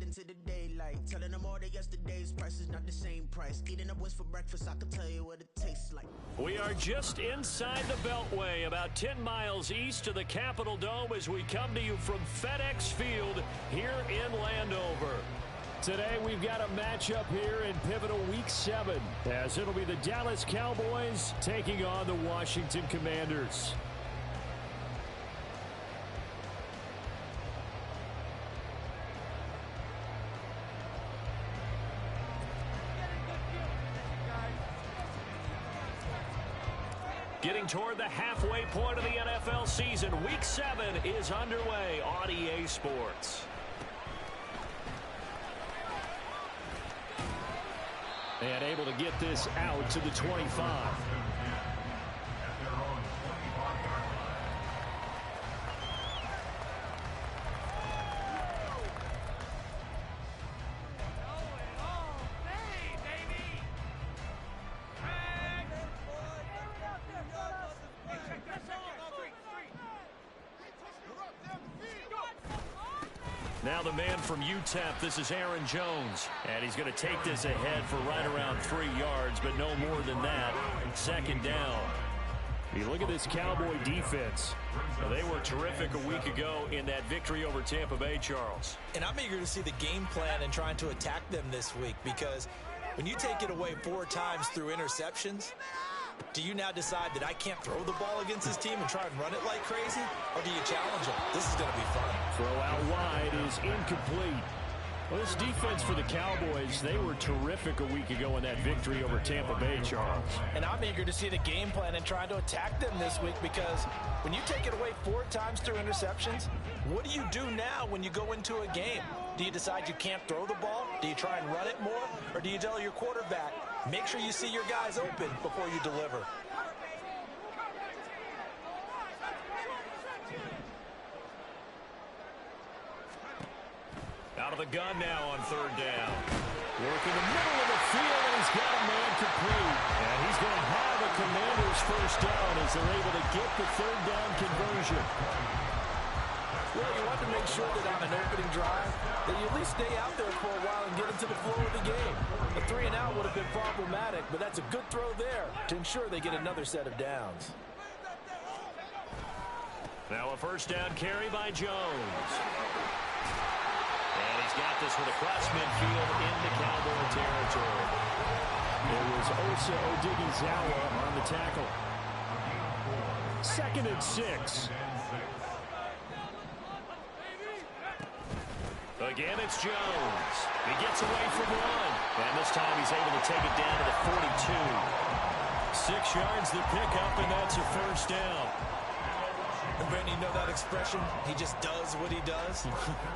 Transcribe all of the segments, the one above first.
into the daylight, telling them all that yesterday's price is not the same price. Eating up wings for breakfast, I can tell you what it tastes like. We are just inside the Beltway, about 10 miles east of the Capitol Dome as we come to you from FedEx Field here in Landover. Today we've got a matchup here in pivotal Week 7, as it'll be the Dallas Cowboys taking on the Washington Commanders. Getting toward the halfway point of the NFL season, Week 7 is underway on EA Sports. And able to get this out to the 25. Now the man from UTEP, this is Aaron Jones. And he's going to take this ahead for right around 3 yards, but no more than that. Second down. You look at this Cowboy defense. Well, they were terrific a week ago in that victory over Tampa Bay, Charles. And I'm eager to see the game plan and trying to attack them this week, because when you take it away 4 times through interceptions, do you now decide that I can't throw the ball against this team and try and run it like crazy? Or do you challenge them? This is going to be fun. Throw out wide is incomplete. Well, this defense for the Cowboys, they were terrific a week ago in that victory over Tampa Bay, Charles. And I'm eager to see the game plan and trying to attack them this week, because when you take it away 4 times through interceptions, what do you do now when you go into a game? Do you decide you can't throw the ball? Do you try and run it more? Or do you tell your quarterback, make sure you see your guys open before you deliver? Out of the gun now on 3rd down. Working the middle of the field, and he's got a man complete. And he's going to have a Commanders first down as they're able to get the 3rd down conversion. Well, you want to make sure that on an opening drive, that you at least stay out there for a while and get into the flow of the game. A 3 and out would have been problematic, but that's a good throw there to ensure they get another set of downs. Now a first down carry by Jones. And he's got this one across midfield into Cowboy territory. It was Osa Odighizuwa on the tackle. 2nd and 6. Again, it's Jones. He gets away from 1. And this time he's able to take it down to the 42. 6 yards the pickup, and that's a first down. And Brandon, you know that expression? He just does what he does.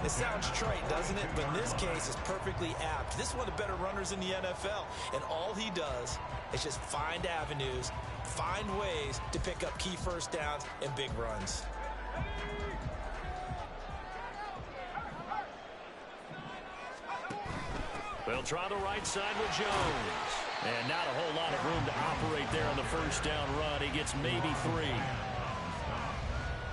It sounds trite, doesn't it? But in this case, it's perfectly apt. This is one of the better runners in the NFL. And all he does is just find avenues, find ways to pick up key first downs and big runs. They'll try the right side with Jones. And not a whole lot of room to operate there on the first down run. He gets maybe 3.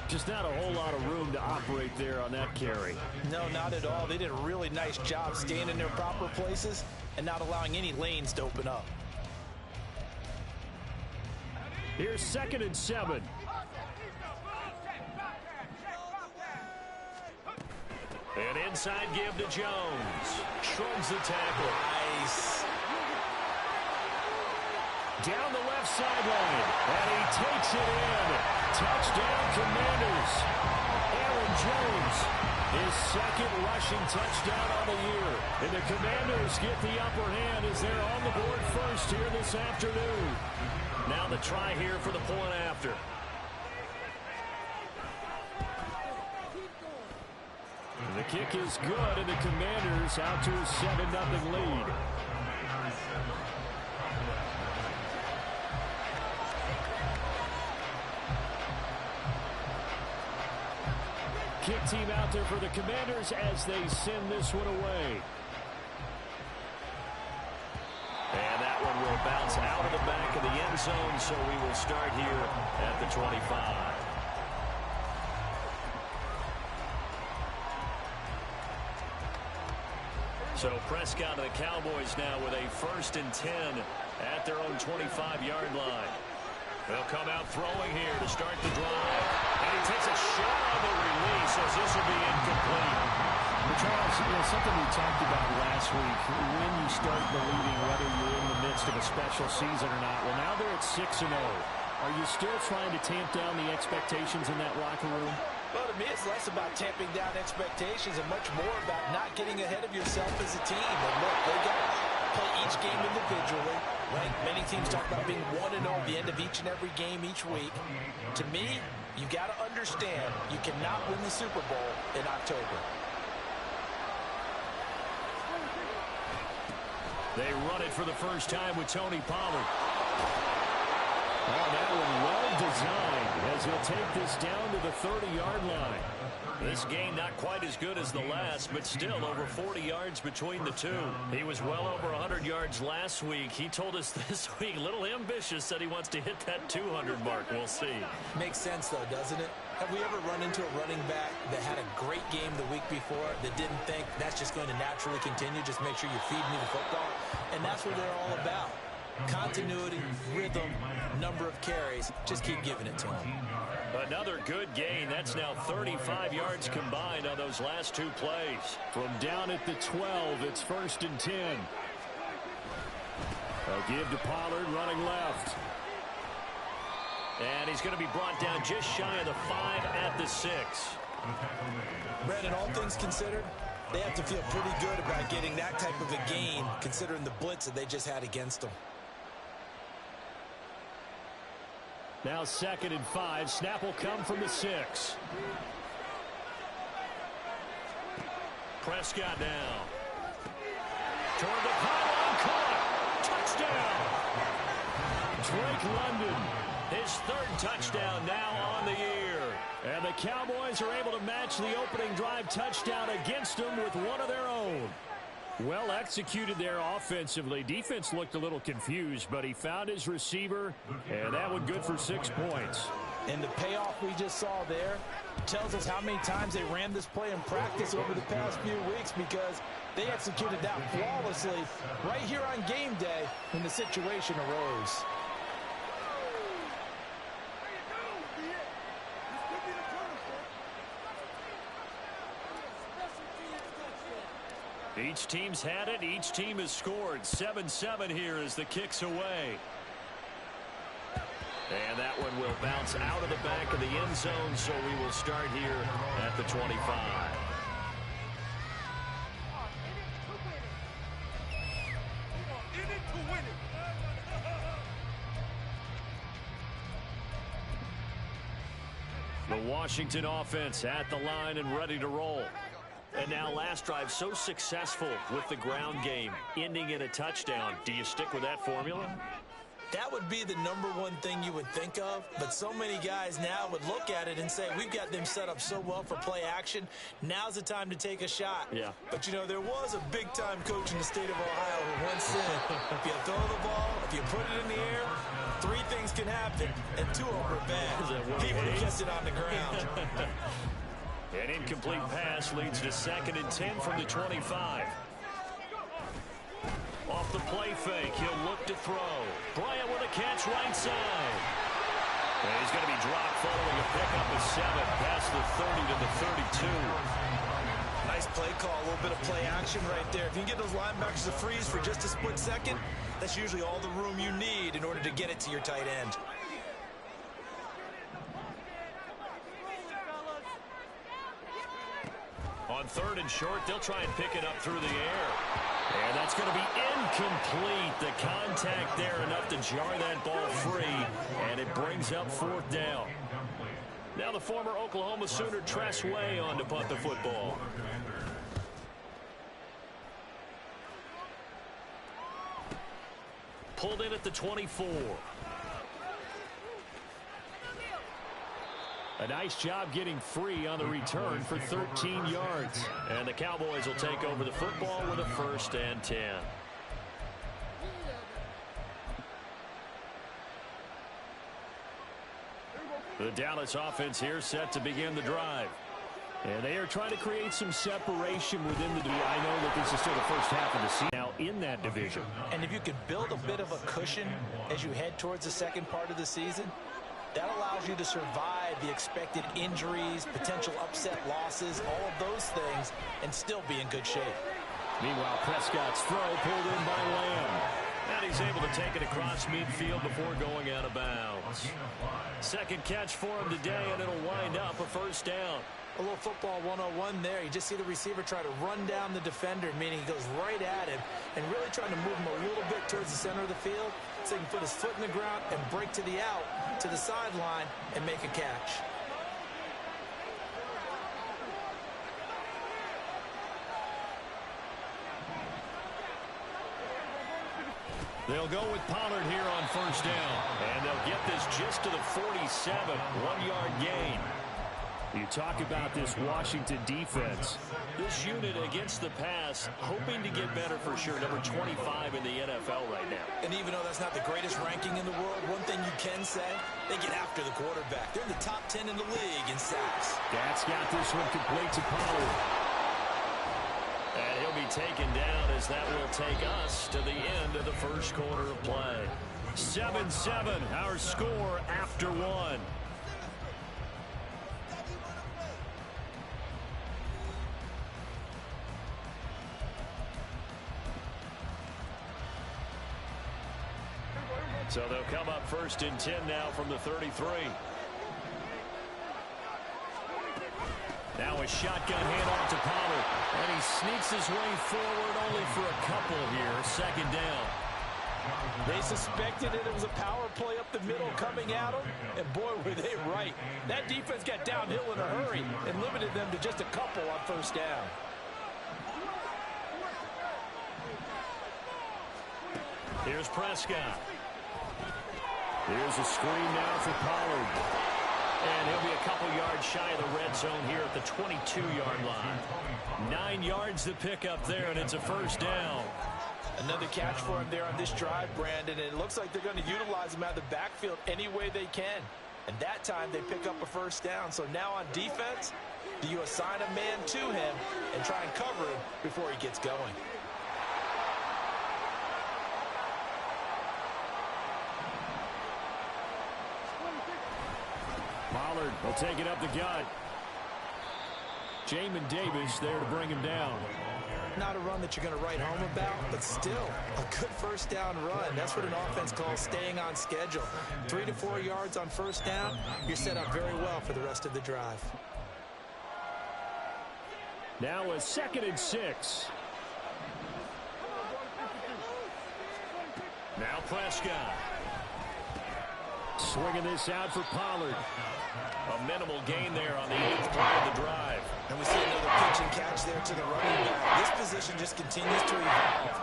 Just not a whole lot of room to operate there on that carry. No, not at all. They did a really nice job staying in their proper places and not allowing any lanes to open up. Here's 2nd and 7. An inside give to Jones. Shrugs the tackle. Nice. Down the left sideline. And he takes it in. Touchdown, Commanders. Aaron Jones, his 2nd rushing touchdown on the year. And the Commanders get the upper hand as they're on the board first here this afternoon. Now the try here for the point after. The kick is good, and the Commanders out to a 7-0 lead. Kick team out there for the Commanders as they send this one away. And that one will bounce out of the back of the end zone, so we will start here at the 25. So Prescott and the Cowboys now with a 1st and 10 at their own 25-yard line. They'll come out throwing here to start the drive. And he takes a shot on the release as this will be incomplete. But Charles, something we talked about last week, when you start believing whether you're in the midst of a special season or not. Well, now they're at 6-0. Are you still trying to tamp down the expectations in that locker room? Well, to me, it's less about tamping down expectations and much more about not getting ahead of yourself as a team. And look, they got to play each game individually, right? Many teams talk about being 1-0 at the end of each and every game each week. To me, you got to understand you cannot win the Super Bowl in October. They run it for the first time with Tony Pollard. Oh, that one well designed as he'll take this down to the 30-yard line. This game not quite as good as the last, but still over 40 yards between the two. He was well over 100 yards last week. He told us this week, a little ambitious, said he wants to hit that 200 mark. We'll see. Makes sense, though, doesn't it? Have we ever run into a running back that had a great game the week before that didn't think that's just going to naturally continue? Just make sure you feed me the football. And that's what they're all about. Continuity, rhythm, number of carries. Just keep giving it to him. Another good gain. That's now 35 yards combined on those last two plays. From down at the 12, it's 1st and 10. They'll give to Pollard running left. And he's going to be brought down just shy of the 5 at the 6. Brandon, all things considered, they have to feel pretty good about getting that type of a gain considering the blitz that they just had against them. Now 2nd and 5. Snap will come from the 6. Prescott now. Toward the pylon, caught. Touchdown. Drake London, his 3rd touchdown now on the year. And the Cowboys are able to match the opening drive touchdown against them with one of their own. Well executed there offensively. Defense looked a little confused, but he found his receiver, and that one good for 6 points. And the payoff we just saw there tells us how many times they ran this play in practice over the past few weeks, because they executed that flawlessly right here on game day when the situation arose. Each team's had it. Each team has scored. 7-7 here as the kick's away. And that one will bounce out of the back of the end zone, so we will start here at the 25. The Washington offense at the line and ready to roll. And now last drive so successful with the ground game, ending in a touchdown. Do you stick with that formula? That would be the #1 thing you would think of, but so many guys now would look at it and say, we've got them set up so well for play action, now's the time to take a shot. Yeah. But, you know, there was a big-time coach in the state of Ohio who once said, if you throw the ball, if you put it in the air, 3 things can happen, and 2 of them are bad. People who kept it on the ground. An incomplete pass leads to 2nd and 10 from the 25. Off the play fake, he'll look to throw. Bryant with a catch right side. And he's going to be dropped following a pickup of 7 past the 30 to the 32. Nice play call, a little bit of play action right there. If you can get those linebackers to freeze for just a split second, that's usually all the room you need in order to get it to your tight end. On 3rd and short, they'll try and pick it up through the air. And that's going to be incomplete. The contact there enough to jar that ball free, and it brings up 4th down. Now the former Oklahoma Sooner Tress Way on to punt the football. Pulled in at the 24. A nice job getting free on the return for 13 yards. And the Cowboys will take over the football with a 1st and 10. The Dallas offense here set to begin the drive. And they are trying to create some separation within the division. I know that this is still the first half of the season now in that division. And if you can build a bit of a cushion as you head towards the second part of the season, that allows you to survive the expected injuries, potential upset losses, all of those things, and still be in good shape. Meanwhile, Prescott's throw pulled in by Lamb. And he's able to take it across midfield before going out of bounds. Second catch for him today, and it'll wind up a first down. A little football 101 there. You just see the receiver try to run down the defender, meaning he goes right at him and really trying to move him a little bit towards the center of the field so he can put his foot in the ground and break to the out, to the sideline, and make a catch. They'll go with Pollard here on first down. And they'll get this just to the 47, 1-yard gain. You talk about this Washington defense. This unit against the pass, hoping to get better for sure. Number 25 in the NFL right now. And even though that's not the greatest ranking in the world, one thing you can say, they get after the quarterback. They're in the top 10 in the league in sacks. That's got this one complete to Pollard. And he'll be taken down as that will take us to the end of the first quarter of play. 7-7, our score after one. So they'll come up first and 10 now from the 33. Now a shotgun handoff to Pollard. And he sneaks his way forward only for a couple here. Second down. They suspected it was a power play up the middle coming at them. And boy, were they right. That defense got downhill in a hurry and limited them to just a couple on first down. Here's Prescott. Here's a screen now for Pollard. And he'll be a couple yards shy of the red zone here at the 22-yard line. 9 yards to pick up there, and it's a first down. Another catch for him there on this drive, Brandon, and it looks like they're going to utilize him out of the backfield any way they can. And that time they pick up a first down. So now on defense, do you assign a man to him and try and cover him before he gets going? Pollard will take it up the gut. Jamin Davis there to bring him down. Not a run that you're going to write home about, but still a good first down run. That's what an offense calls staying on schedule. 3 to 4 yards on first down, you're set up very well for the rest of the drive. Now a 2nd and 6. Now Prescott. Swinging this out for Pollard. A minimal gain there on the 8th play of the drive. And we see another pitch and catch there to the running back. This position just continues to evolve.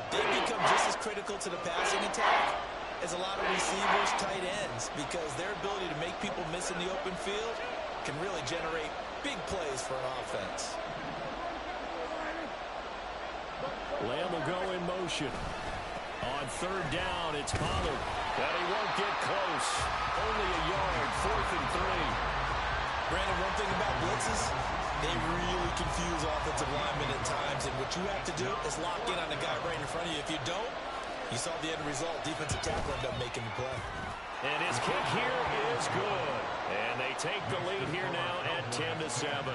They become just as critical to the passing attack as a lot of receivers, tight ends, because their ability to make people miss in the open field can really generate big plays for an offense. Lamb will go in motion. On third down, it's Pollard. But he won't get close. Only a yard, 4th and 3. Brandon, one thing about blitzes, they really confuse offensive linemen at times. And what you have to do is lock in on the guy right in front of you. If you don't, you saw the end result. Defensive tackle ended up making the play. And his kick here is good. And they take the lead here now at 10-7.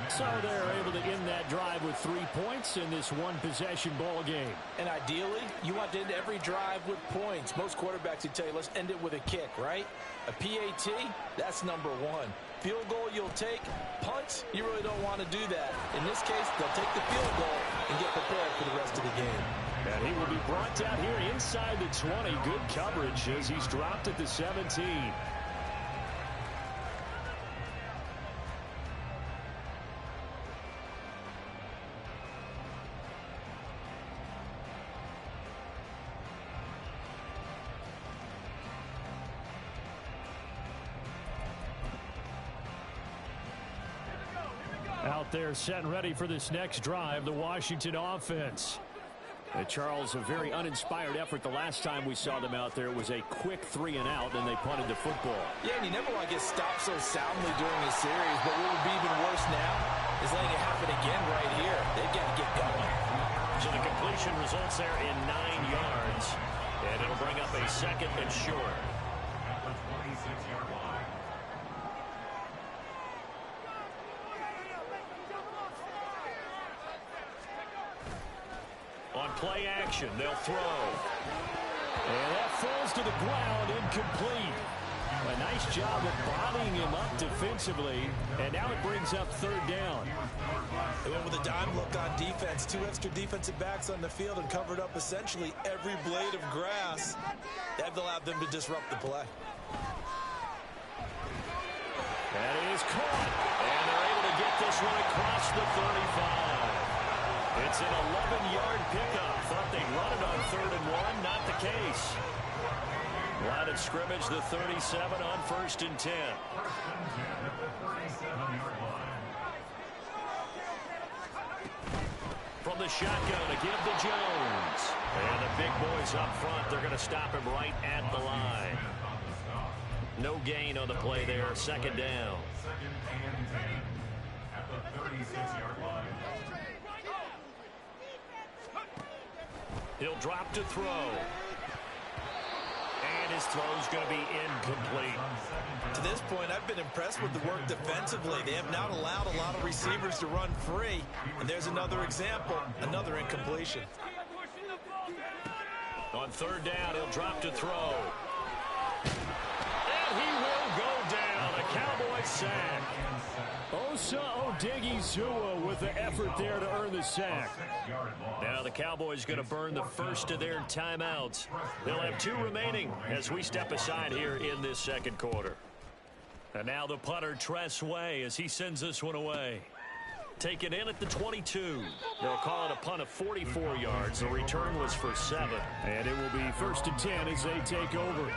So they're able to end that drive with 3 points in this one-possession ball game. And ideally, you want to end every drive with points. Most quarterbacks would tell you, let's end it with a kick, right? A PAT, that's number 1. Field goal you'll take. Punts, you really don't want to do that. In this case, they'll take the field goal and get prepared for the rest of the game. And he will be brought down here inside the 20. Good coverage as he's dropped at the 17. Out there set and ready for this next drive, the Washington offense. Charles, a very uninspired effort the last time we saw them out there. It was a quick 3-and-out, and they punted the football. Yeah, and you never want to get stopped so soundly during a series, but what would be even worse now is letting it happen again right here. They've got to get going. So the completion results there in 9 yards, and it'll bring up a second and short. On play action, they'll throw. And that falls to the ground, incomplete. A nice job of bodying him up defensively, and now it brings up third down. They went with a dime look on defense. 2 extra defensive backs on the field and covered up essentially every blade of grass. That allowed them to disrupt the play. That is caught, and they're able to get this one across the 35. It's an 11-yard pickup. Thought they'd run it on 3rd and 1. Not the case. Line of scrimmage, the 37 on 1st and 10. From the shotgun, a give to Jones. And the big boys up front, they're going to stop him right at the line. No gain on the play there. 2nd down. At the 36-yard line. He'll drop to throw. And his throw's going to be incomplete. To this point, I've been impressed with the work defensively. They have not allowed a lot of receivers to run free. And there's another example, another incompletion. On 3rd down, he'll drop to throw. And he will go down. A Cowboy sack. Osa Odighizuwa with the effort there to earn the sack. Now the Cowboys going to burn the first of their timeouts. They'll have 2 remaining as we step aside here in this 2nd quarter. And now the punter, Tress Way, as he sends this one away. Taken in at the 22. They'll call it a punt of 44 yards. The return was for 7. And it will be 1st and 10 as they take over.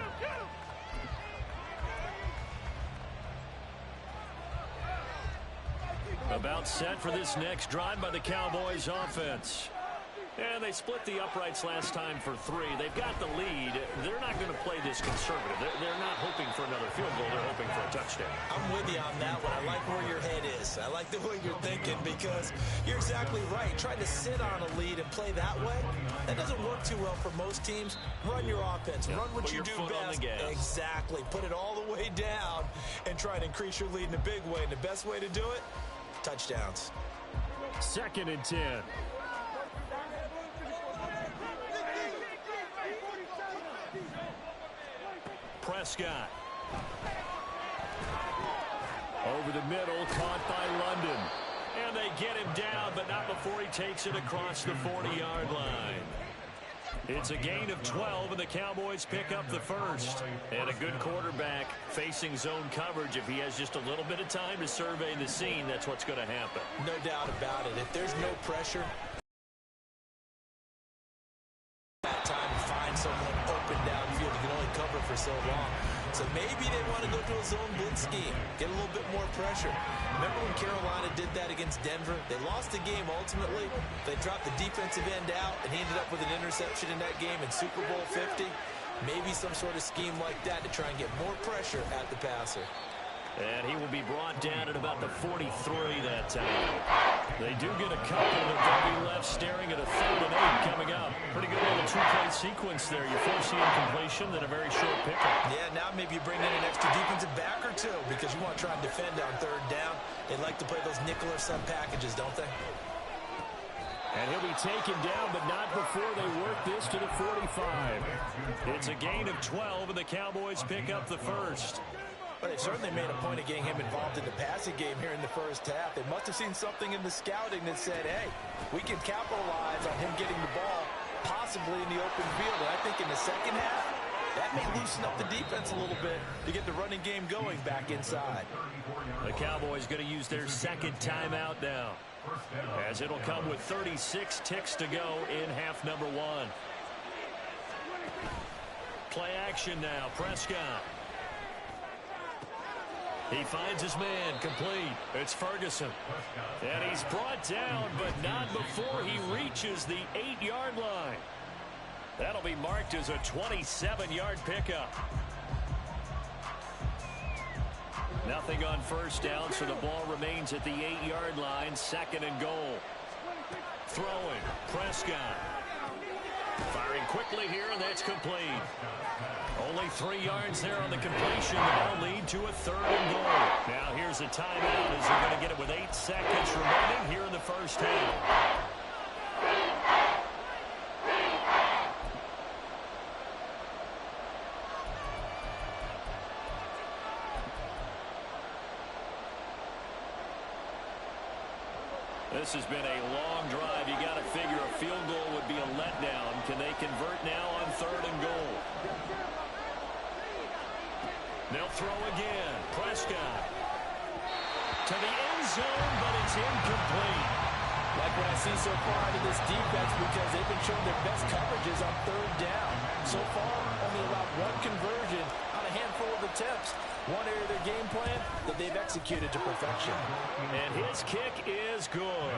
About set for this next drive by the Cowboys offense. And they split the uprights last time for 3. They've got the lead. They're not going to play this conservative. They're not hoping for another field goal. They're hoping for a touchdown. I'm with you on that one. I like where your head is. I like the way you're thinking because you're exactly right. Trying to sit on a lead and play that way, that doesn't work too well for most teams. Run your offense. Run what you do best. Exactly. Put it all the way down and try to increase your lead in a big way. And the best way to do it, touchdowns. 2nd and 10. Prescott. Over the middle, caught by London. And they get him down, but not before he takes it across the 40-yard line. It's a gain of 12, and the Cowboys pick up the first. And a good quarterback facing zone coverage. If he has just a little bit of time to survey the scene, that's what's going to happen. No doubt about it. If there's no pressure, that time to find someone open downfield. You can only cover for so long. So maybe they want to go to a zone blitz scheme, get a little bit more pressure. Remember when Carolina did that against Denver? They lost the game ultimately. They dropped the defensive end out, and he ended up with an interception in that game in Super Bowl 50. Maybe some sort of scheme like that to try and get more pressure at the passer. And he will be brought down at about the 43 that time. They do get a couple, but they'll be left staring at a 3rd and 8 coming up. Pretty good little 2-play sequence there. You force the incompletion, then a very short pickup. Yeah, now maybe you bring in an extra defensive back or 2 because you want to try and defend on 3rd down. They like to play those nickel or sub packages, don't they? And he'll be taken down, but not before they work this to the 45. It's a gain of 12, and the Cowboys pick up the first. But they certainly made a point of getting him involved in the passing game here in the first half. They must have seen something in the scouting that said, hey, we can capitalize on him getting the ball possibly in the open field. And I think in the second half, that may loosen up the defense a little bit to get the running game going back inside. The Cowboys going to use their 2nd timeout now, as it'll come with 36 ticks to go in half number 1. Play action now, Prescott. He finds his man, complete. It's Ferguson. And he's brought down, but not before he reaches the 8-yard line. That'll be marked as a 27-yard pickup. Nothing on first down, so the ball remains at the 8-yard line, 2nd and goal. Throwing, Prescott. Firing quickly here, and that's complete. Only 3 yards there on the completion. That'll lead to a 3rd and goal. Now here's a timeout as they're going to get it with 8 seconds remaining here in the first half. This has been a long drive. You got to figure a field goal would be a letdown. Can they convert now on 3rd and goal? They'll throw again. Prescott to the end zone, but it's incomplete. Like what I see so far out of this defense, because they've been showing their best coverages on 3rd down. So far, only allowed 1 conversion on a handful of attempts. One area of their game plan that they've executed to perfection. And his kick is good.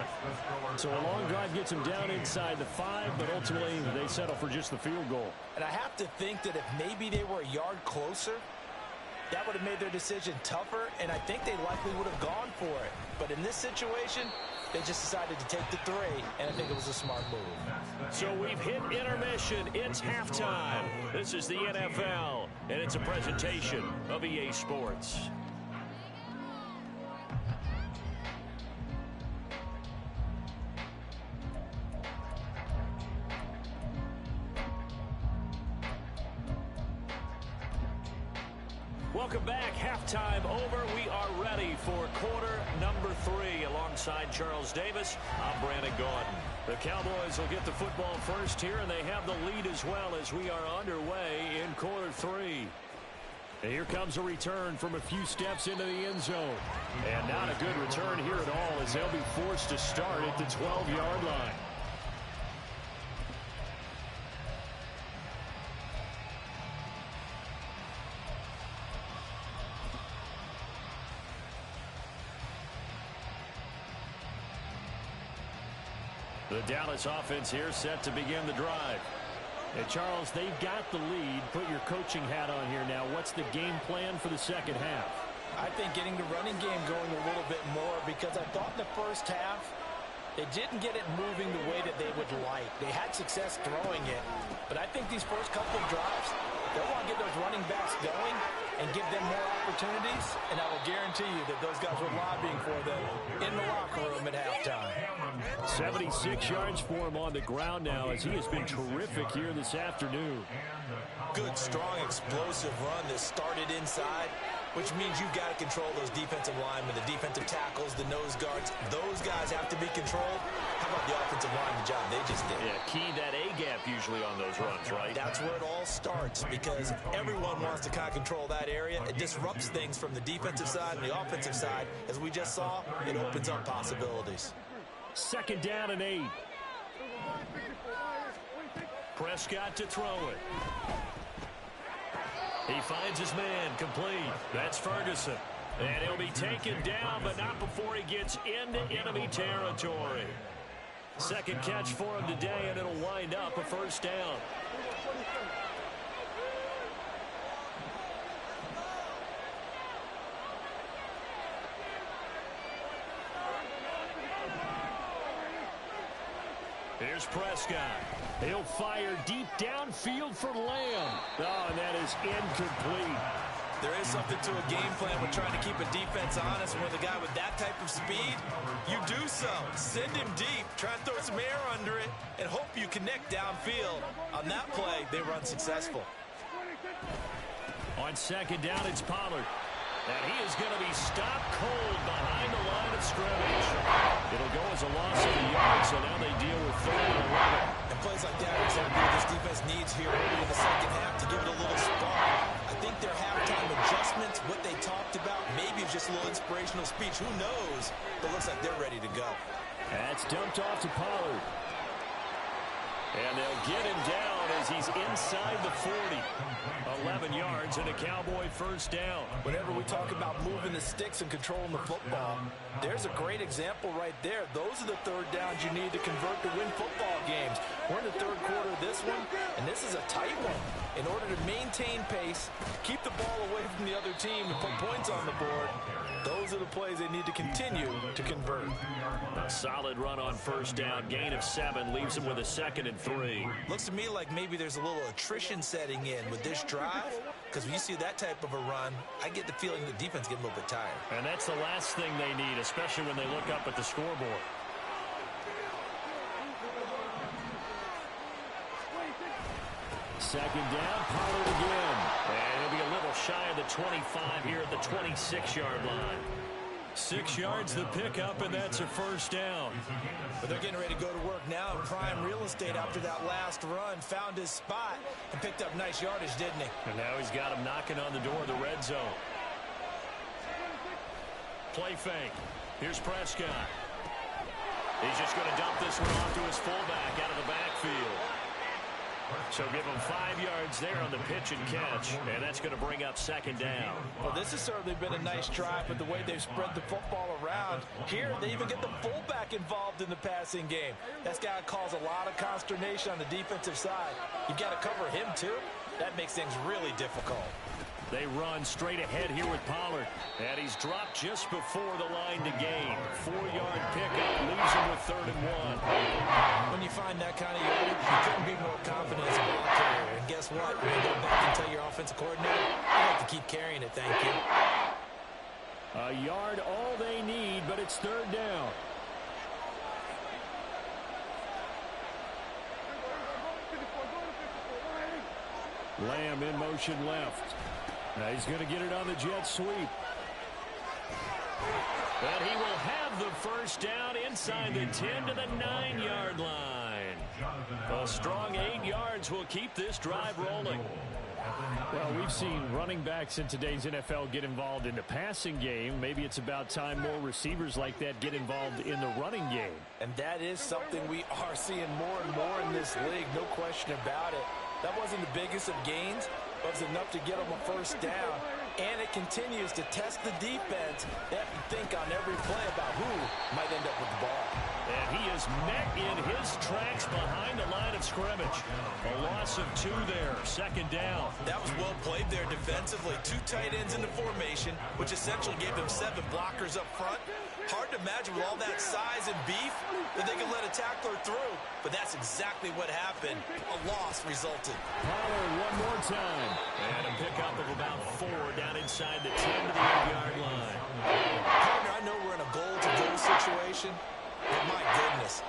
So a long drive gets them down inside the 5, but ultimately they settle for just the field goal. And I have to think that if maybe they were a yard closer, that would have made their decision tougher, and I think they likely would have gone for it. But in this situation, they just decided to take the 3, and I think it was a smart move. So we've hit intermission. It's halftime. This is the NFL, and it's a presentation of EA Sports. Welcome back. Halftime over. We are ready for quarter number 3. Alongside Charles Davis, I'm Brandon Gaudin. The Cowboys will get the football first here, and they have the lead as well as we are underway in quarter 3. And here comes a return from a few steps into the end zone. And not a good return here at all, as they'll be forced to start at the 12-yard line. The Dallas offense here set to begin the drive. And Charles, they've got the lead. Put your coaching hat on here now. What's the game plan for the second half? I think getting the running game going a little bit more, because I thought in the first half they didn't get it moving the way that they would like. They had success throwing it, but I think these first couple of drives, they'll want to get those running backs going and give them more opportunities, and I will guarantee you that those guys were lobbying for them in the locker room at halftime. 76 yards for him on the ground now, as he has been terrific here this afternoon. Good, strong, explosive run that started inside, which means you've got to control those defensive linemen, the defensive tackles, the nose guards. Those guys have to be controlled. How about the offensive line, the job they just did? Yeah, key that A-gap usually on those runs, right? That's where it all starts, because everyone wants to kind of control that area. It disrupts things from the defensive side and the offensive side. As we just saw, it opens up possibilities. 2nd down and 8. Prescott to throw it. He finds his man, complete. That's Ferguson. And he'll be taken down, but not before he gets into enemy territory. 2nd catch for him today, and it'll wind up a 1st down. Here's Prescott. He'll fire deep downfield for Lamb. Oh, and that is incomplete. There is something to a game plan with trying to keep a defense honest. With a guy with that type of speed, you do so. Send him deep, try and throw some air under it, and hope you connect downfield. On that play, they run successful. On 2nd down, it's Pollard. And he is going to be stopped cold behind the line of scrimmage. It'll go as a loss of a yard, so now they deal with 3rd and 11. And plays like that are exactly what this defense needs here early in the second half to give it a little spark. I think their halftime adjustments, what they talked about, maybe it's just a little inspirational speech. Who knows? But it looks like they're ready to go. That's dumped off to Pollard. And they'll get him down count as he's inside the 40. 11 yards and a Cowboy first down. Whenever we talk about moving the sticks and controlling the football, there's a great example right there. Those are the third downs you need to convert to win football games. We're in the third quarter of this one, and this is a tight one. In order to maintain pace, keep the ball away from the other team, and put points on the board, those are the plays they need to continue to convert. A solid run on first down. Gain of 7 leaves him with a 2nd and 3. Looks to me like maybe there's a little attrition setting in with this drive, because when you see that type of a run, I get the feeling the defense getting a little bit tired. And that's the last thing they need, especially when they look up at the scoreboard. Second down, Pollard again. And he'll be a little shy of the 25 here at the 26-yard line. 6 yards the pickup, and that's a first down. But they're getting ready to go to work now in prime real estate after that last run. Found his spot and picked up nice yardage, didn't he? And now he's got him knocking on the door of the red zone. Play fake. Here's Prescott. He's just going to dump this one off to his fullback out of the backfield. So give him 5 yards there on the pitch and catch, and that's going to bring up second down. Well, this has certainly been a nice drive, but the way they've spread the football around, here they even get the fullback involved in the passing game. That's got to cause a lot of consternation on the defensive side. You've got to cover him, too. That makes things really difficult. They run straight ahead here with Pollard, and he's dropped just before the line to gain. 4-yard pickup leaves him with 3rd and 1. When you find that kind of yardage, you couldn't be more confident as a ball carrier. And guess what? You're going to go back and tell your offensive coordinator, I'd like to keep carrying it, thank you. A yard all they need, but it's 3rd down. Lamb in motion left. Now he's going to get it on the jet sweep. And he will have the first down inside the 10 to the 9-yard line. A strong 8 yards will keep this drive rolling. Well, we've seen running backs in today's NFL get involved in the passing game. Maybe it's about time more receivers like that get involved in the running game. And that is something we are seeing more and more in this league, no question about it. That wasn't the biggest of gains, but it was enough to get them a first down. And it continues to test the defense. They have to think on every play about who might end up with the ball. And he is met in his tracks behind the line of scrimmage. A loss of 2 there, second down. That was well played there defensively. 2 tight ends in the formation, which essentially gave them 7 blockers up front. Hard to imagine with all that size and beef that they could let a tackler through. But that's exactly what happened. A loss resulted. Pollard one more time. And a pickup of about 4 down inside the 10 to the 8-yard line. Partner, I know we're in a goal-to-go situation, but my goodness.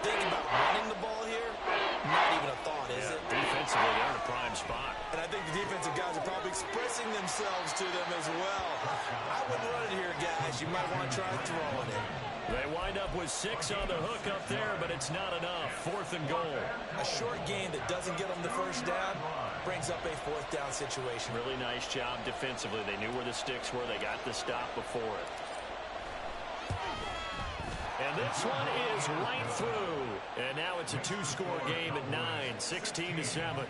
Think about running the ball here. Not even a thought, is it? Defensively, they're in a prime spot. And I think the defensive guys are probably expressing themselves to them as well. I wouldn't run it here, guys. You might want to try throwing it. They wind up with 6 on the hook up there, but it's not enough. 4th and goal. A short gain that doesn't get them the first down brings up a 4th down situation. Really nice job defensively. They knew where the sticks were. They got the stop before it. And this one is right through. And now it's a 2-score game at 9, 16-7.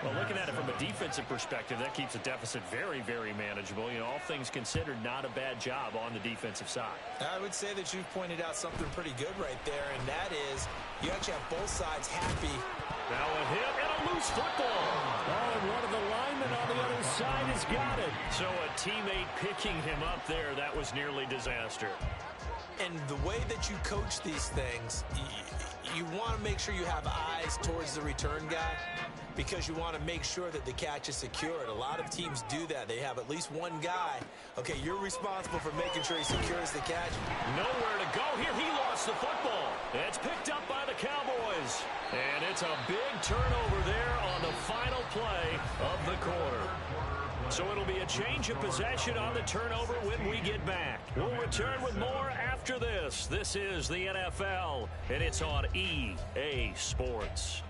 Well, looking at it from a defensive perspective, that keeps the deficit very, very manageable. You know, all things considered, not a bad job on the defensive side. I would say that you've pointed out something pretty good right there, and that is you actually have both sides happy. Now a hit and a loose football. Oh, and one of the linemen on the other side has got it. So a teammate picking him up there, that was nearly disaster. And the way that you coach these things, you want to make sure you have eyes towards the return guy, because you want to make sure that the catch is secured. A lot of teams do that. They have at least one guy. Okay, you're responsible for making sure he secures the catch. Nowhere to go here. He lost the football. It's picked up by the Cowboys. And it's a big turnover there on the final play of the quarter. So it'll be a change of possession on the turnover when we get back. We'll return with more after this. This is the NFL, and it's on EA Sports.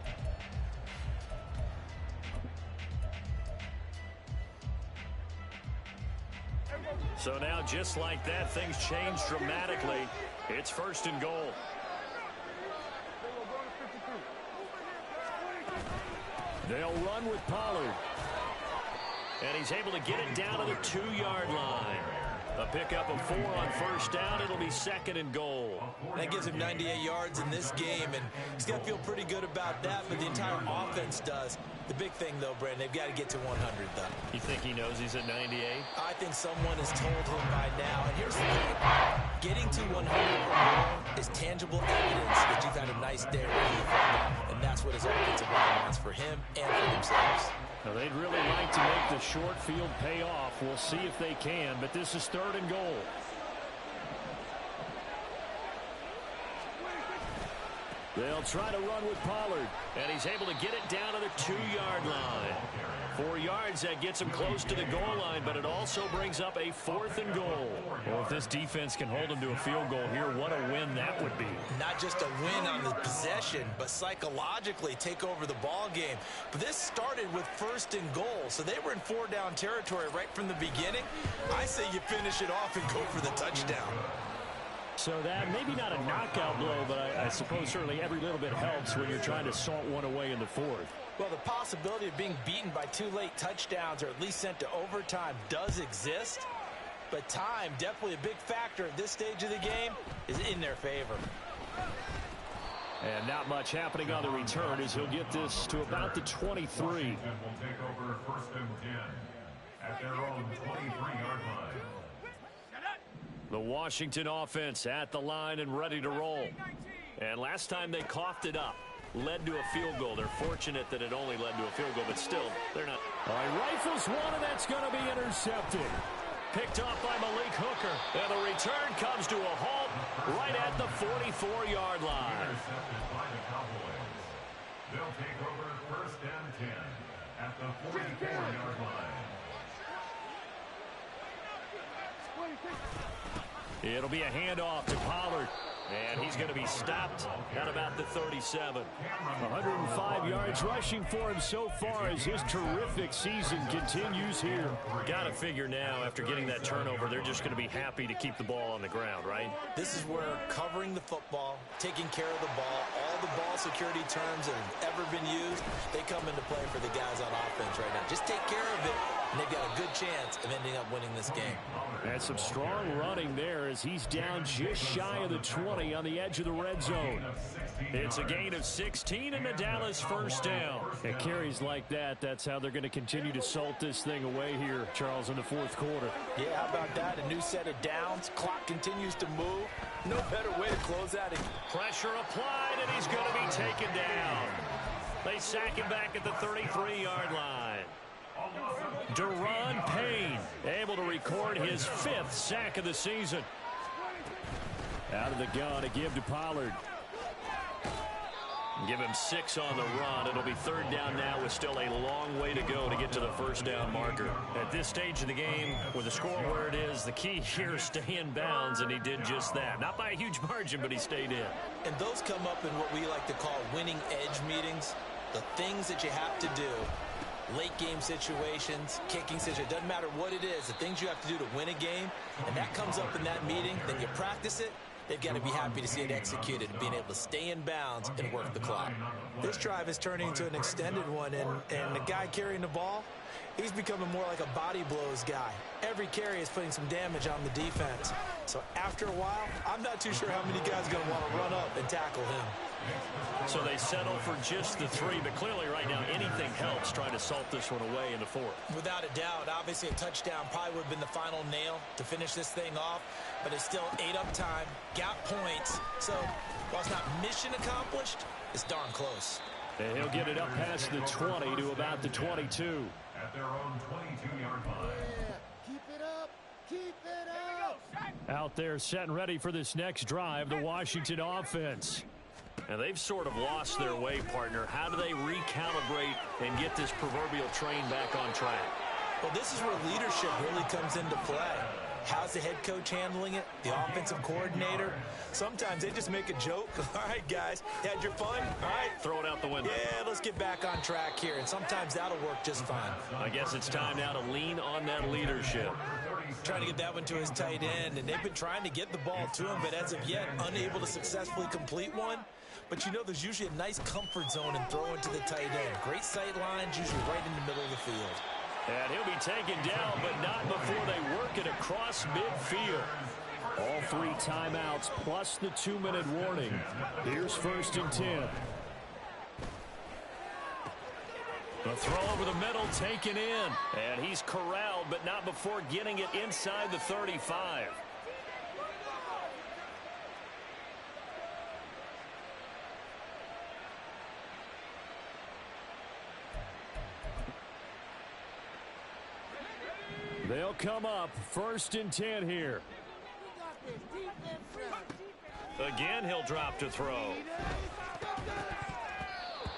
So now, just like that, things change dramatically. It's 1st and goal. They'll run with Pollard. And he's able to get it down to the 2-yard line. A pickup of 4 on first down. It'll be 2nd and goal. That gives him 98 yards in this game, and he's going to feel pretty good about that, but the entire offense does. The big thing, though, Brandon, they've got to get to 100, though. You think he knows he's at 98? I think someone has told him by now. And here's the thing. Getting to 100 or more is tangible evidence that you've had a nice day running the football, and that's what his offensive line wants for him and for themselves. Now, they'd really like to make the short field pay off. We'll see if they can, but this is 3rd and goal. They'll try to run with Pollard, and he's able to get it down to the 2-yard line. 4 yards, that gets him close to the goal line, but it also brings up a 4th and goal. Well, if this defense can hold him to a field goal here, what a win that would be. Not just a win on the possession, but psychologically take over the ball game. But this started with 1st and goal, so they were in 4-down territory right from the beginning. I say you finish it off and go for the touchdown. So that, maybe not a knockout blow, but I suppose certainly every little bit helps when you're trying to salt one away in the 4th. Well, the possibility of being beaten by 2 late touchdowns or at least sent to overtime does exist. But time, definitely a big factor at this stage of the game, is in their favor. And not much happening on the return as he'll get this to about the 23. Washington will take over 1st and 10 at their own 23-yard line. The Washington offense at the line and ready to roll. And last time they coughed it up, led to a field goal. They're fortunate that it only led to a field goal, but still, they're not. All right, rifles one, and that's going to be intercepted. Picked off by Malik Hooker. And the return comes to a halt right at the 44-yard line. Intercepted by the Cowboys. They'll take over 1st and 10 at the 44-yard line. It'll be a handoff to Pollard. And he's going to be stopped at about the 37. 105 yards rushing for him so far as his terrific season continues here. Got to figure now, after getting that turnover, they're just going to be happy to keep the ball on the ground, right? This is where covering the football, taking care of the ball, all the ball security terms that have ever been used, they come into play for the guys on offense right now. Just take care of it, and they've got a good chance of ending up winning this game. And some strong running there as he's down just shy of the 20 on the edge of the red zone. It's a gain of 16 and a Dallas 1st down. And carries like that, that's how they're going to continue to salt this thing away here, Charles, in the 4th quarter. Yeah, how about that? A new set of downs. Clock continues to move. No better way to close out. Pressure applied, and he's going to be taken down. They sack him back at the 33-yard line. Deron Payne able to record his 5th sack of the season. Out of the gun to give to Pollard. Give him 6 on the run. It'll be 3rd down now with still a long way to go to get to the 1st down marker. At this stage of the game, with the score where it is, the key here is stay in bounds, and he did just that. Not by a huge margin, but he stayed in. And those come up in what we like to call winning edge meetings. The things that you have to do. Late game situations, kicking situations, doesn't matter what it is, the things you have to do to win a game, and that comes up in that meeting, then you practice it, they've got to be happy to see it executed, being able to stay in bounds and work the clock. This drive is turning into an extended one, and the guy carrying the ball, he's becoming more like a body blows guy. Every carry is putting some damage on the defense. So after a while, I'm not too sure how many guys are going to want to run up and tackle him. So they settle for just the 3, but clearly right now anything helps trying to salt this one away in the 4th. Without a doubt, obviously a touchdown probably would have been the final nail to finish this thing off, but it's still 8 up time, got points. So while it's not mission accomplished, it's darn close. And he'll get it up past the 20 to about the 22. At their own 22-yard line. Keep it up. Keep it up. Out there set and ready for this next drive, the Washington offense. And they've sort of lost their way, partner. How do they recalibrate and get this proverbial train back on track? Well, this is where leadership really comes into play. How's the head coach handling it? The offensive coordinator? Sometimes they just make a joke. All right, guys, you had your fun? All right. Throw it out the window. Yeah, let's get back on track here. And sometimes that'll work just fine. I guess it's time now to lean on that leadership. trying to get that one to his tight end, and they've been trying to get the ball to him, but as of yet, unable to successfully complete one. But you know there's usually a nice comfort zone in throwing to the tight end. Great sight lines, usually right in the middle of the field. And he'll be taken down, but not before they work it across midfield. All 3 timeouts plus the 2-minute warning. Here's 1st and 10. The throw over the middle taken in. And he's corralled, but not before getting it inside the 35. They'll come up 1st and 10 here. Again, he'll drop to throw.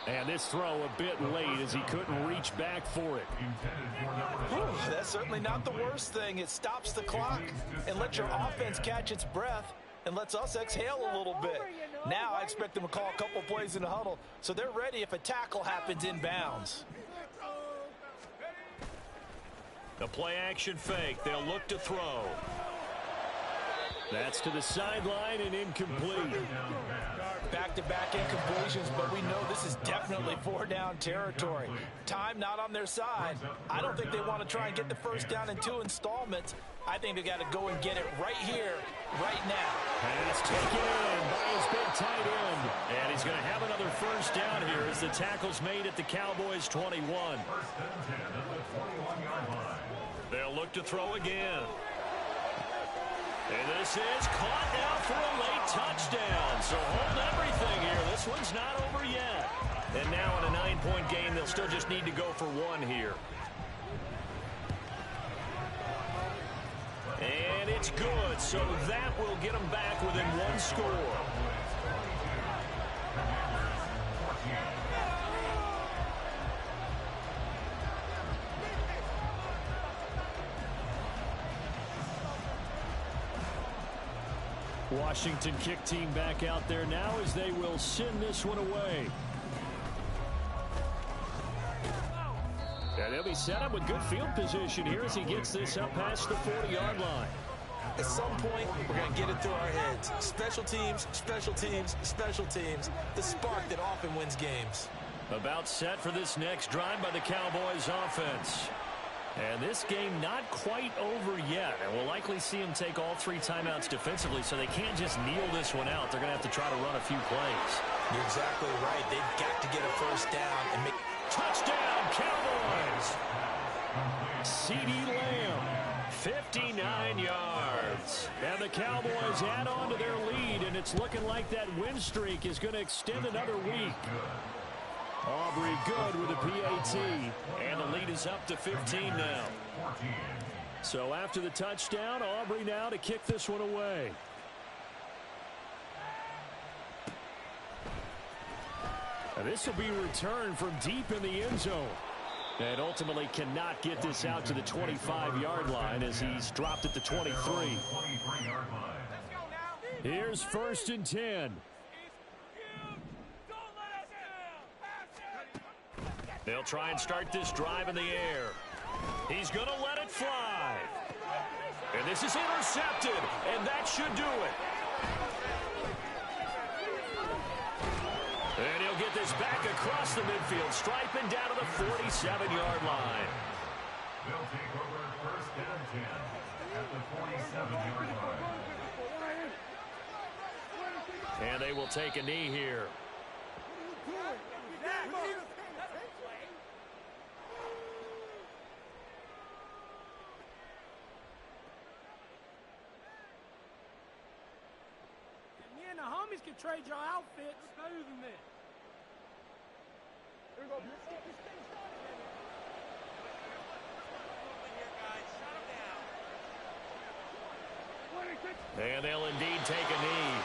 And this throw a bit late as he couldn't reach back for it. Whew, that's certainly not the worst thing. It stops the clock and lets your offense catch its breath and lets us exhale a little bit. Now I expect them to call a couple plays in the huddle so they're ready if a tackle happens inbounds. The play-action fake. They'll look to throw. That's to the sideline and incomplete. Back-to-back incompletions, but we know this is definitely 4-down territory. Time not on their side. I don't think they want to try and get the first down in 2 installments. I think they got to go and get it right here, right now. Pass taken in by his big tight end. And he's going to have another first down here as the tackle's made at the Cowboys' 21. They'll look to throw again. And this is caught now for a late touchdown. So hold everything here. This one's not over yet. And now in a 9-point game, they'll still just need to go for 1 here. And it's good. So that will get them back within 1 score. Washington kick team back out there now as they will send this one away. And they'll be set up with good field position here as he gets this up past the 40-yard line. At some point, we're going to get it through our heads. Special teams, special teams, special teams. The spark that often wins games. About set for this next drive by the Cowboys offense. And this game not quite over yet. And we'll likely see them take all 3 timeouts defensively, so they can't just kneel this one out. They're going to have to try to run a few plays. You're exactly right. They've got to get a first down and make... Touchdown, Cowboys! CeeDee Lamb, 59 yards. And the Cowboys add on to their lead, and it's looking like that win streak is going to extend another week. Aubrey good with a PAT, and the lead is up to 15 now. So after the touchdown, Aubrey now to kick this one away. And this will be returned from deep in the end zone. And ultimately cannot get this out to the 25-yard line as he's dropped at the 23. Here's 1st and 10. They'll try and start this drive in the air. He's going to let it fly. And this is intercepted, and that should do it. And he'll get this back across the midfield, striping down to the 47-yard line. They'll take over 1st and 10 at the 47-yard line. And they will take a knee here. The homies can trade your outfits. It's better than this. Here we go. And they'll indeed take a knee.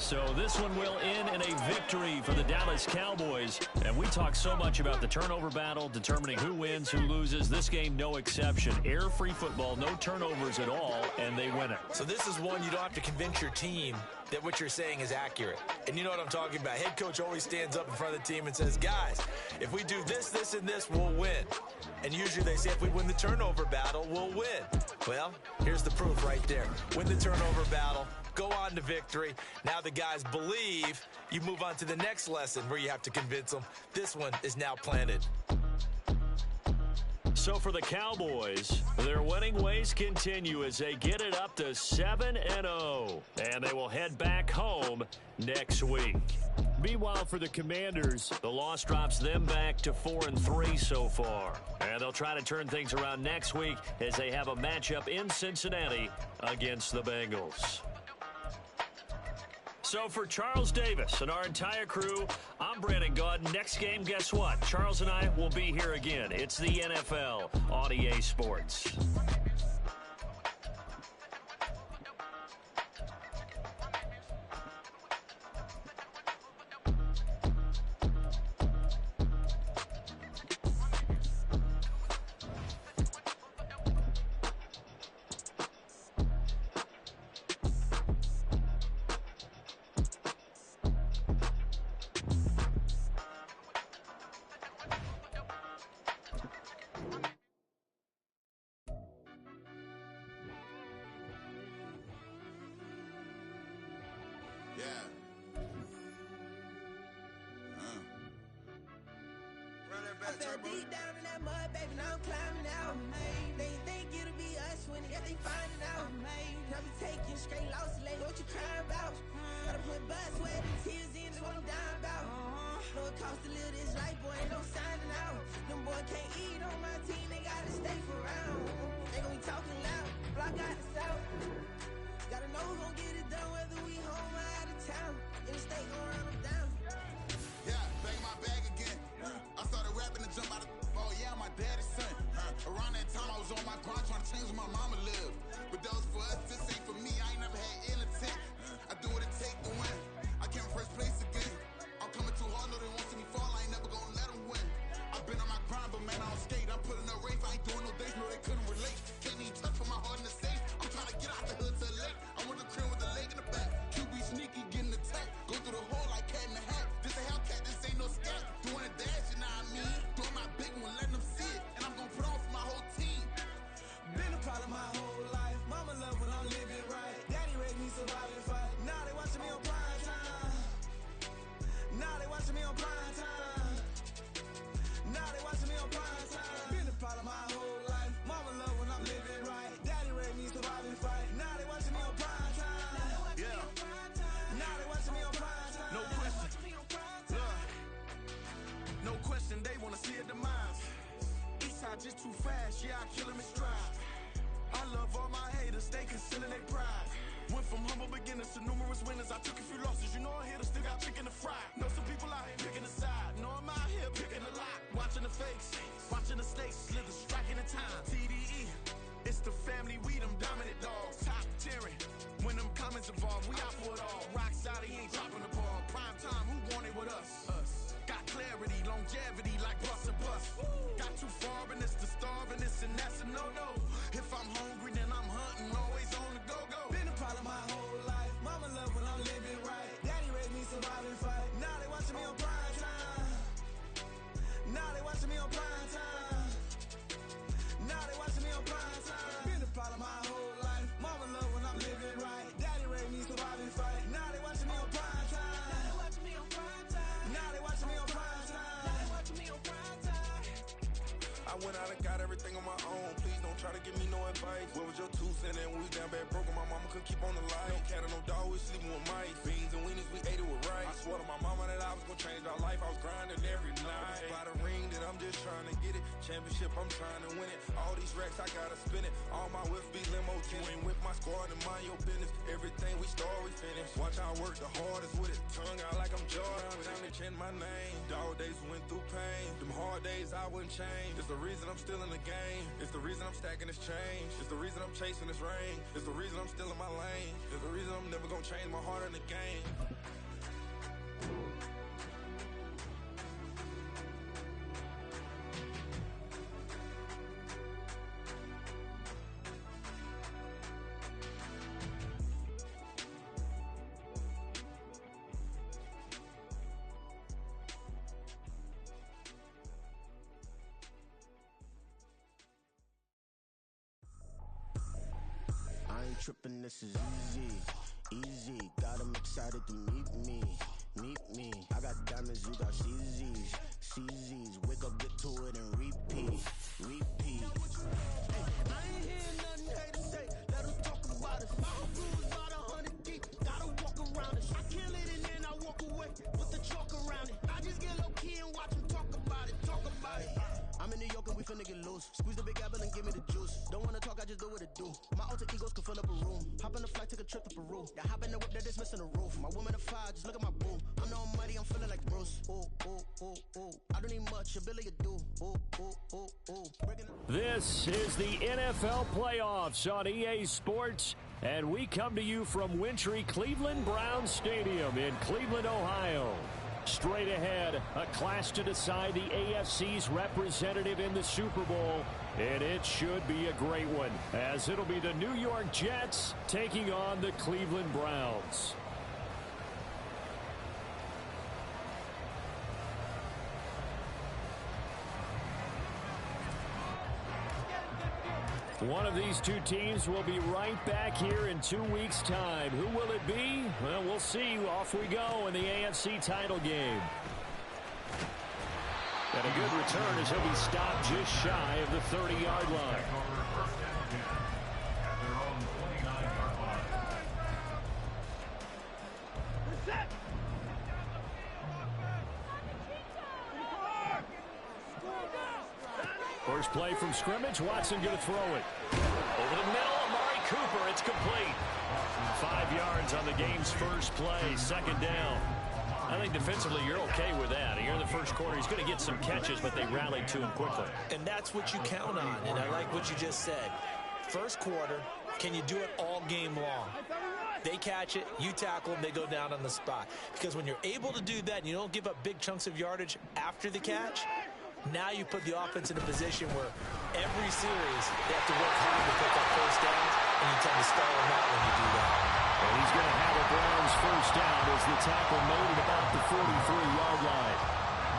So this one will end in a victory for the Dallas Cowboys. And we talk so much about the turnover battle, determining who wins, who loses. This game, no exception. Air-free football, no turnovers at all, and they win it. So this is one you don't have to convince your team that what you're saying is accurate. And you know what I'm talking about. Head coach always stands up in front of the team and says, guys, if we do this, this, and this, we'll win. And usually they say if we win the turnover battle, we'll win. Well, here's the proof right there. Win the turnover battle. Go on to victory. Now the guys believe. You move on to the next lesson where you have to convince them. This one is now planted. So for the Cowboys, their winning ways continue as they get it up to 7-0. And they will head back home next week. Meanwhile, for the Commanders, the loss drops them back to 4-3 so far. And they'll try to turn things around next week as they have a matchup in Cincinnati against the Bengals. So for Charles Davis and our entire crew, I'm Brandon Gaudin. Next game, guess what? Charles and I will be here again. It's the NFL on EA Sports. I fell deep down in that mud, baby, now I'm climbing out. They think it'll be us when they find it out. I be taking straight losses, like what you crying about? Gotta put blood, sweat, and tears in, that's what I'm dying about. Know it costs to live this life, boy, ain't no signing out. Them boys can't eat on my team, they gotta stay for round. They gon' be talking loud, block out the south. Gotta know who gon' get it done, whether we home or out of town. In the state, gon' run them down. Yeah, bang my bag again. I started rapping and jump out of oh yeah, my daddy's son. Around that time I was on my grind trying to change where my mama lived. But that was for us, this ain't for me. I ain't never had ill intent. I do what it take to win. I came first place again. I'm coming too hard, no they won't see me fall. I ain't never gonna let them win. I've been on my grind, but man I don't skate. I'm putting up race, I ain't doing no days, no they couldn't relate. Can't even touch for my heart in the safe. I'm trying to get out the hood to the lake. I'm with the crib with the leg in the back. QB sneaky, getting attacked. Go through the hole like cat in the hat. This a Hellcat, this ain't no scat. Doing a dash, you know what I mean? Doing my big one, letting them see it. And I'm gonna put on for my whole team. Been a problem my whole life. Mama love when I'm living right. Daddy raised me survive and fight. Now they watching me on prime time. Now they watching me on prime time. Now they watching me on prime time. Been a problem my whole life. Mama love when I'm living right. Daddy raised me survive and fight. Now they watching me on prime time. Yeah. Now they watching me on prime time. No question. Look. No question, they wanna see a demise. Eastside just too fast, yeah, I kill him in stride. I love all my haters, they concealing their pride. Went from humble beginners to numerous winners. I took a few losses, you know I'm here to still got chicken to fry. Know some people out here picking a side. Know I'm out here picking a lot. Watching the fakes, watching the stakes, slither, striking the time. TDE, it's the family, we them dominant dogs. Top tiering, when them comments involved, we out for it all. Rock solid, he ain't dropping the ball. Prime time, who want it with us? Got clarity, longevity, like bus and bus. Got too far and it's the starving, this and that's a no-no. If I'm hungry, then I'm hunting, always on the go-go. Been a problem my whole life. Mama love when I'm living right. Daddy raised me survive and fight. Now they watching me on prime time. Now they watching me on prime time. Now they watching me on prime time. Been a problem my whole life. Mama love when I'm living right. Daddy raised me survive and fight. Now they watching me on prime time. Now they watching me on prime time. Now they watching me on prime time. Now they watching me on prime time. I went out and got everything on my own. Please don't try to give me no advice. What was your 2 cents and we was down bad broke and my mama couldn't keep on the light. No cat or no dog, we sleeping with mice. Beans and weenies, we ate it with rice. I swore to my mama that I was gonna change our life. I was grinding every night. By the ring that I'm just trying to get it. Championship, I'm trying to win it. All these racks, I gotta spin it. All my whips be limo. You ain't with my squad and mind your business. Everything we start, we finish. Watch I work the hardest with it. Tongue out like I'm Jordan. Down they chant my name. Dog days went through pain. Them hard days I wouldn't change. It's the reason I'm still in the game. It's the reason I'm stacking this change. It's the reason I'm chasing this ring. It's the reason I'm still in my lane. It's the reason I'm never gonna change my heart in the game. tripping, this is easy. Easy, got them excited to meet me. Meet me. I got diamonds, you got CZs. CZs, wake up, get to it, and repeat. Repeat. Hey, I ain't hearing nothing haters say. Let them talk about us. My whole crew is about 100 deep. Gotta walk around it. I kill it and then I walk away with the chalk around it. I just get low key and watch them talk about it. Talk about it. I'm in New York and we finna get loose. Squeeze the big apple and give me the juice. Don't wanna talk, I just do what it do. My alter egos can fill up a room. Hop on a flight, take a trip to Peru. Yeah, hop in the whip, that is missing the roof. My woman a fire, just look at my boo. I'm no muddy, I'm feeling like Bruce. Ooh, ooh, ooh, ooh. I don't need much, ability to do. Ooh, ooh, ooh, ooh. This is the NFL playoffs on EA Sports, and we come to you from wintry Cleveland Browns Stadium in Cleveland, Ohio. Straight ahead, a clash to decide the AFC's representative in the Super Bowl, and it should be a great one, as it'll be the New York Jets taking on the Cleveland Browns. One of these two teams will be right back here in 2 weeks' time. Who will it be? Well, we'll see. Off we go in the AFC title game. And a good return as he'll be stopped just shy of the 30-yard line. First play from scrimmage. Watson going to throw it. Over the middle, Amari Cooper. It's complete. 5 yards on the game's first play. Second down. I think defensively you're okay with that. Here in the first quarter, he's going to get some catches, but they rallied to him quickly. And that's what you count on, and I like what you just said. First quarter, can you do it all game long? They catch it, you tackle them, they go down on the spot. Because when you're able to do that and you don't give up big chunks of yardage after the catch, now you put the offense in a position where every series they have to work hard to pick up first downs, and you tend to stall them out when you do that. And he's going to have a Browns first down as the tackle made at about the 43-yard line.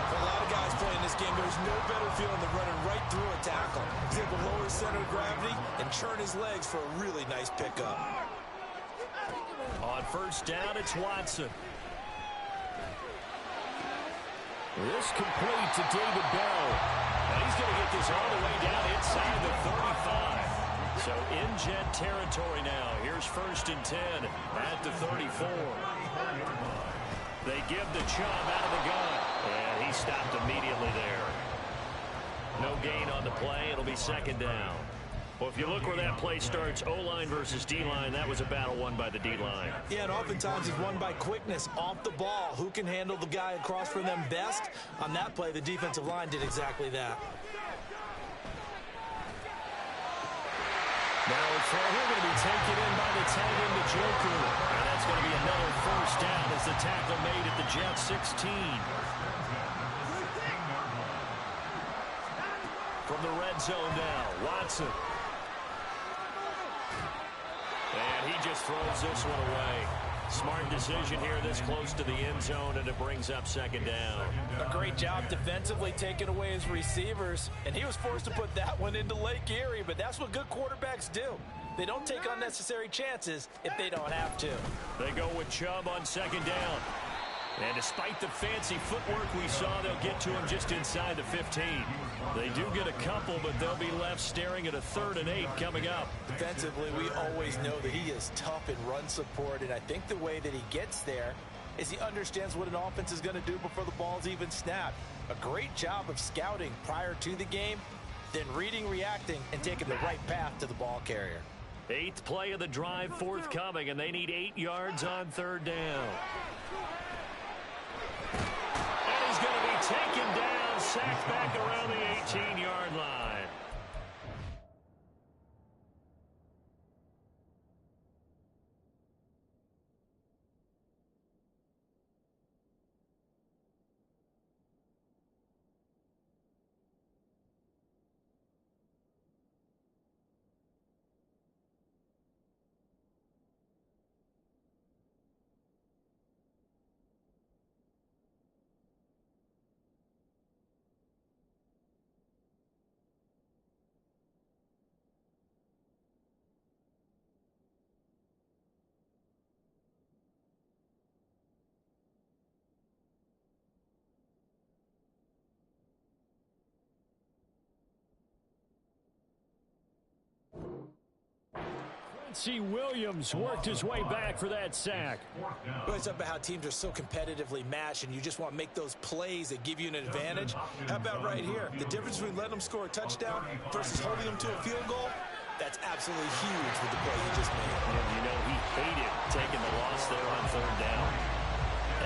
For a lot of guys playing this game, there's no better feeling than running right through a tackle. He's able to lower his center of gravity and churn his legs for a really nice pickup. On first down, it's Watson. This complete to David Bell. And he's going to get this all the way down inside the 35. So in Jet territory now. Here's first and 10 at the 34. They give the Chubb out of the gun. And he stopped immediately there. No gain on the play. It'll be second down. Well, if you look where that play starts, O-line versus D-line, that was a battle won by the D-line. Yeah, and oftentimes it's won by quickness off the ball. Who can handle the guy across from them best? On that play, the defensive line did exactly that. Now it's here going to be taken in by the tight end, the Joker. And that's going to be another first down as the tackle made at the Jets 16. From the red zone now, Watson. And he just throws this one away. Smart decision here this close to the end zone, and it brings up second down. A great job defensively taking away his receivers, and he was forced to put that one into Lake Erie, but that's what good quarterbacks do. They don't take unnecessary chances if they don't have to. They go with Chubb on second down. And despite the fancy footwork we saw, they'll get to him just inside the 15. They do get a couple, but they'll be left staring at a 3rd and 8 coming up. Defensively, we always know that he is tough in run support, and I think the way that he gets there is he understands what an offense is going to do before the ball's even snapped. A great job of scouting prior to the game, then reading, reacting, and taking the right path to the ball carrier. 8th play of the drive forthcoming, and they need 8 yards on 3rd down. And he's going to be taken down, sacked back around the 18-yard line. Quincy Williams worked his way back for that sack. Well, it's about how teams are so competitively matched, and you just want to make those plays that give you an advantage. How about right here? The difference between letting them score a touchdown versus holding them to a field goal, that's absolutely huge with the play he just made. And you know he hated taking the loss there on 3rd down.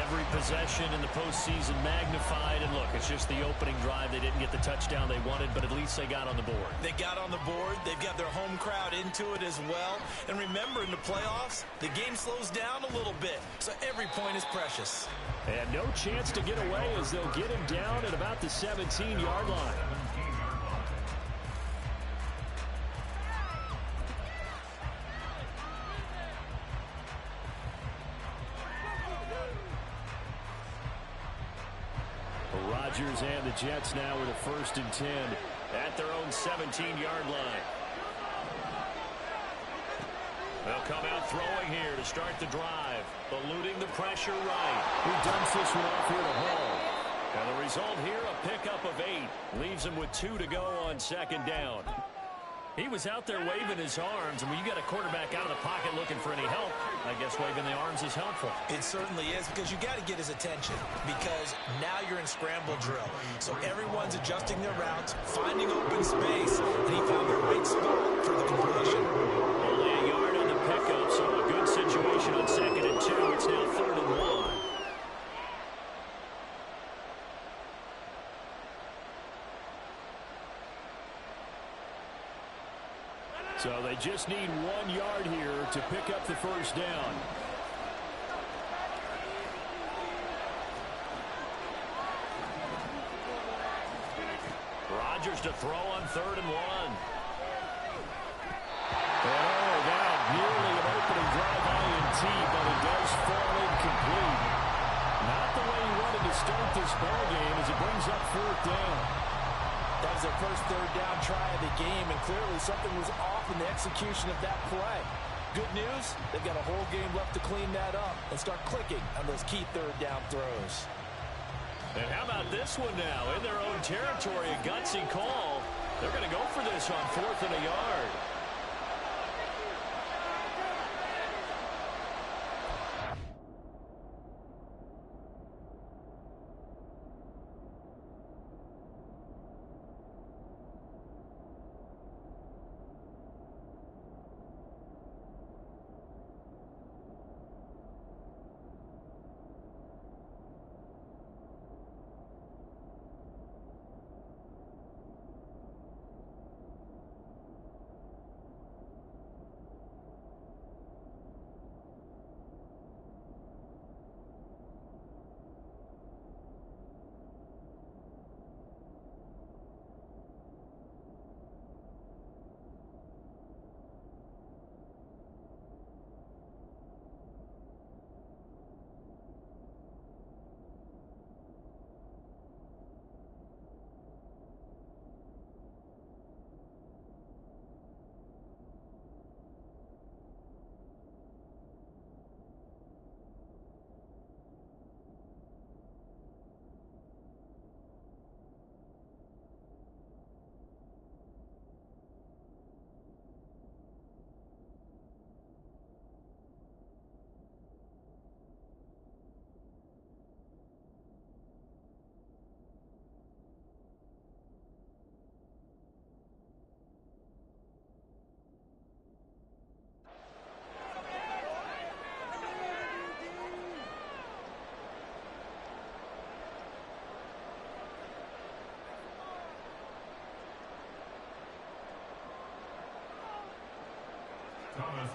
Every possession in the postseason magnified, and look, it's just the opening drive. They didn't get the touchdown they wanted, but at least they got on the board. They got on the board. They've got their home crowd into it as well. And remember, in the playoffs, the game slows down a little bit, so every point is precious. And no chance to get away as they'll get him down at about the 17-yard line. Rodgers and the Jets now with a 1st and 10 at their own 17-yard line. They'll come out throwing here to start the drive, eluding the pressure right. He dumps this one off here to Hall. And the result here, a pickup of 8. Leaves him with 2 to go on 2nd down. He was out there waving his arms, and when you got a quarterback out of the pocket looking for any help, I guess waving the arms is helpful. It certainly is, because you got to get his attention, because now you're in scramble drill. So everyone's adjusting their routes, finding open space, and he found the right spot for the completion. Only a yard on the pickup, so a good situation on 2nd and 2. It's now 3rd and 1. So they just need 1 yard here to pick up the 1st down. Rodgers to throw on 3rd and 1. Oh, that nearly an opening drive INT, but it does fall incomplete. Not the way he wanted to start this ball game as it brings up 4th down. That was their first 3rd down try of the game, and clearly something was off in the execution of that play. Good news, they've got a whole game left to clean that up and start clicking on those key 3rd down throws. And how about this one now? In their own territory, a gutsy call. They're going to go for this on 4th and a yard.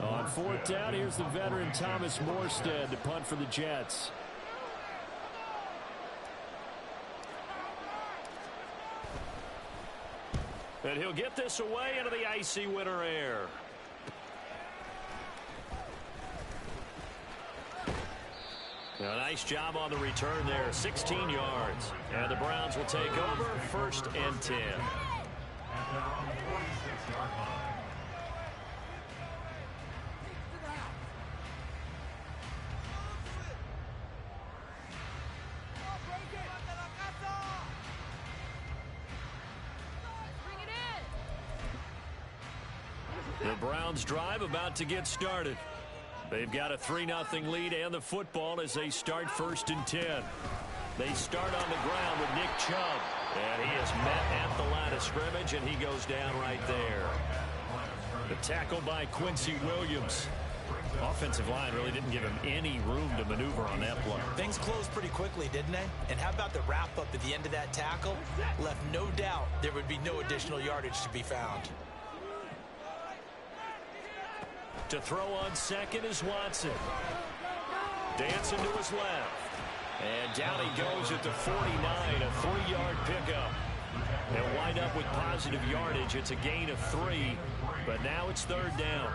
On 4th down, here's the veteran Thomas Morstead to punt for the Jets. And he'll get this away into the icy winter air. A nice job on the return there, 16 yards. And the Browns will take over, 1st and 10. The Browns drive about to get started. They've got a 3-0 lead and the football as they start 1st and 10. They start on the ground with Nick Chubb. And he is met at the line of scrimmage, and he goes down right there. The tackle by Quincy Williams. Offensive line really didn't give him any room to maneuver on that play. Things closed pretty quickly, didn't they? And how about the wrap-up at the end of that tackle? Left no doubt there would be no additional yardage to be found. To throw on second is Watson. Dancing to his left. And down he goes at the 49, a 3-yard pickup. They'll wind up with positive yardage. It's a gain of 3, but now it's 3rd down.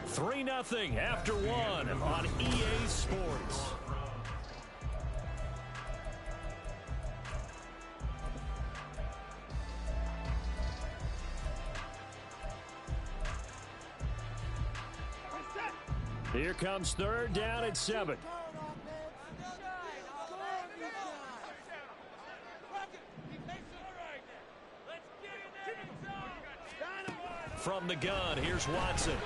Three 3-0 after 1 on EA Sports. Here comes 3rd down at 7. From the gun, here's Watson.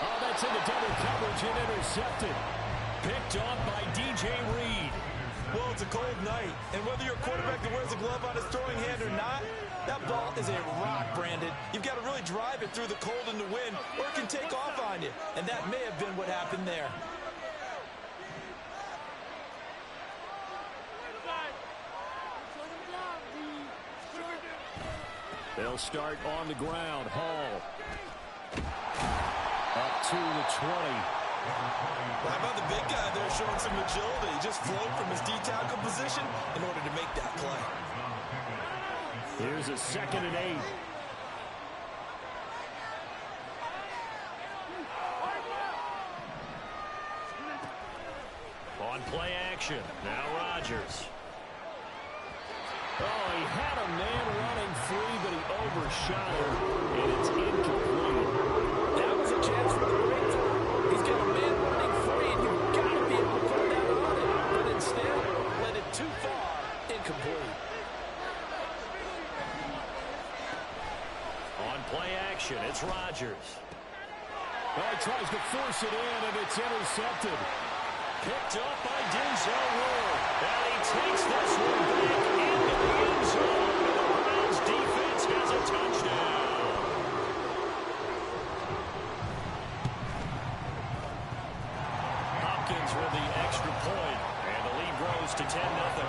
Oh, that's into double coverage and intercepted. Picked off by DJ Reed. Well, it's a cold night, and whether you're a quarterback that wears a glove on his throwing hand or not, that ball is a rock, Brandon. You've got to really drive it through the cold and the wind, or it can take off on you. And that may have been what happened there. They'll start on the ground. Hall. Up to the 20. How about the big guy there showing some agility? Just float from his D-tackle position in order to make that play. Here's a 2nd and 8. On play action. Now Rodgers. Oh, he had a man running free, but he overshot him, and it's incomplete. That was a chance for the breakthrough. He's got a man running free, and you've got to be able to put that on it. But instead, let it too far, incomplete. On play action, it's Rodgers. Oh, he tries to force it in, and it's intercepted. Picked up by Denzel Ward. And he takes this one back into the end zone. And the Browns defense has a touchdown. Hopkins with the extra point, and the lead grows to 10-0.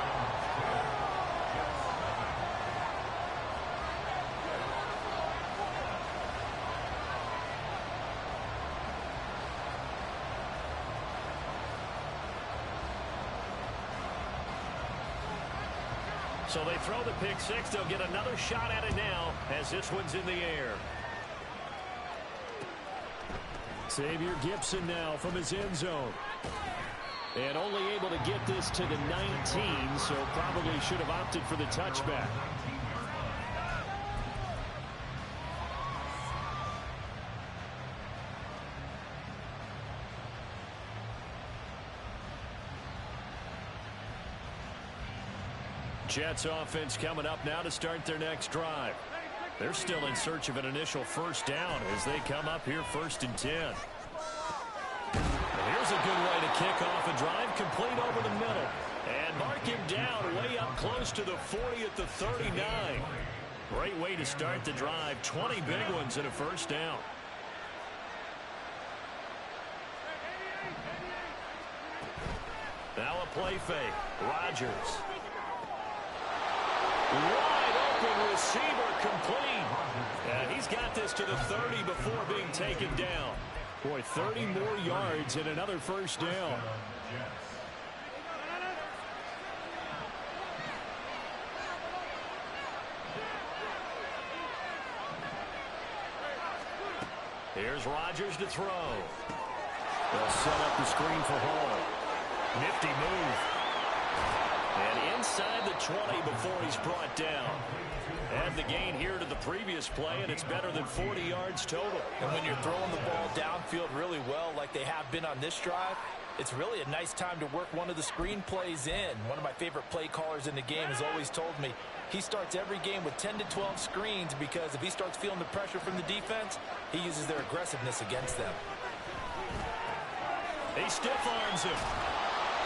So they throw the pick six. They'll get another shot at it now as this one's in the air. Xavier Gibson now from his end zone. And only able to get this to the 19, so probably should have opted for the touchback. Jets offense coming up now to start their next drive. They're still in search of an initial 1st down as they come up here 1st and 10. And here's a good way to kick off a drive, complete over the middle. And mark him down way up close to the 40 at the 39. Great way to start the drive. 20 big ones and a 1st down. Now a play fake. Rodgers. Wide open receiver complete. And he's got this to the 30 before being taken down. Boy, 30 more yards and another 1st down. Here's Rodgers to throw. They'll set up the screen for Hall. Nifty move. And inside the 20 before he's brought down. Add the gain here to the previous play, and it's better than 40 yards total. And when you're throwing the ball downfield really well like they have been on this drive, it's really a nice time to work one of the screen plays in. One of my favorite play callers in the game has always told me he starts every game with 10 to 12 screens because if he starts feeling the pressure from the defense, he uses their aggressiveness against them. He stiff arms him.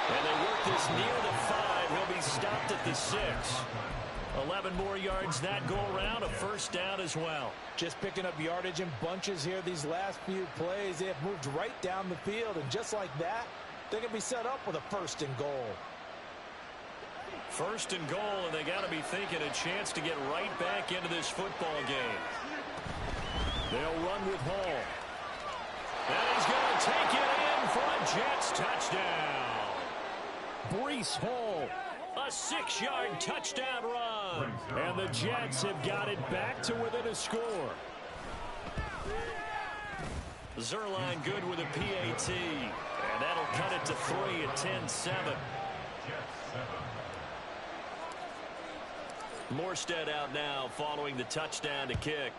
And they work this near the 5. He'll be stopped at the 6. 11 more yards that go around, a first down as well. Just picking up yardage in bunches here these last few plays. They have moved right down the field, and just like that, they can be set up with a first and goal. First and goal, and they got to be thinking a chance to get right back into this football game. They'll run with Hall. And he's going to take it in for a Jets touchdown. Breece Hall. A 6-yard touchdown run. And the Jets have got it back to within a score. Zerline good with a PAT. And that'll cut it to 3 at 10-7. Morstead out now following the touchdown to kick.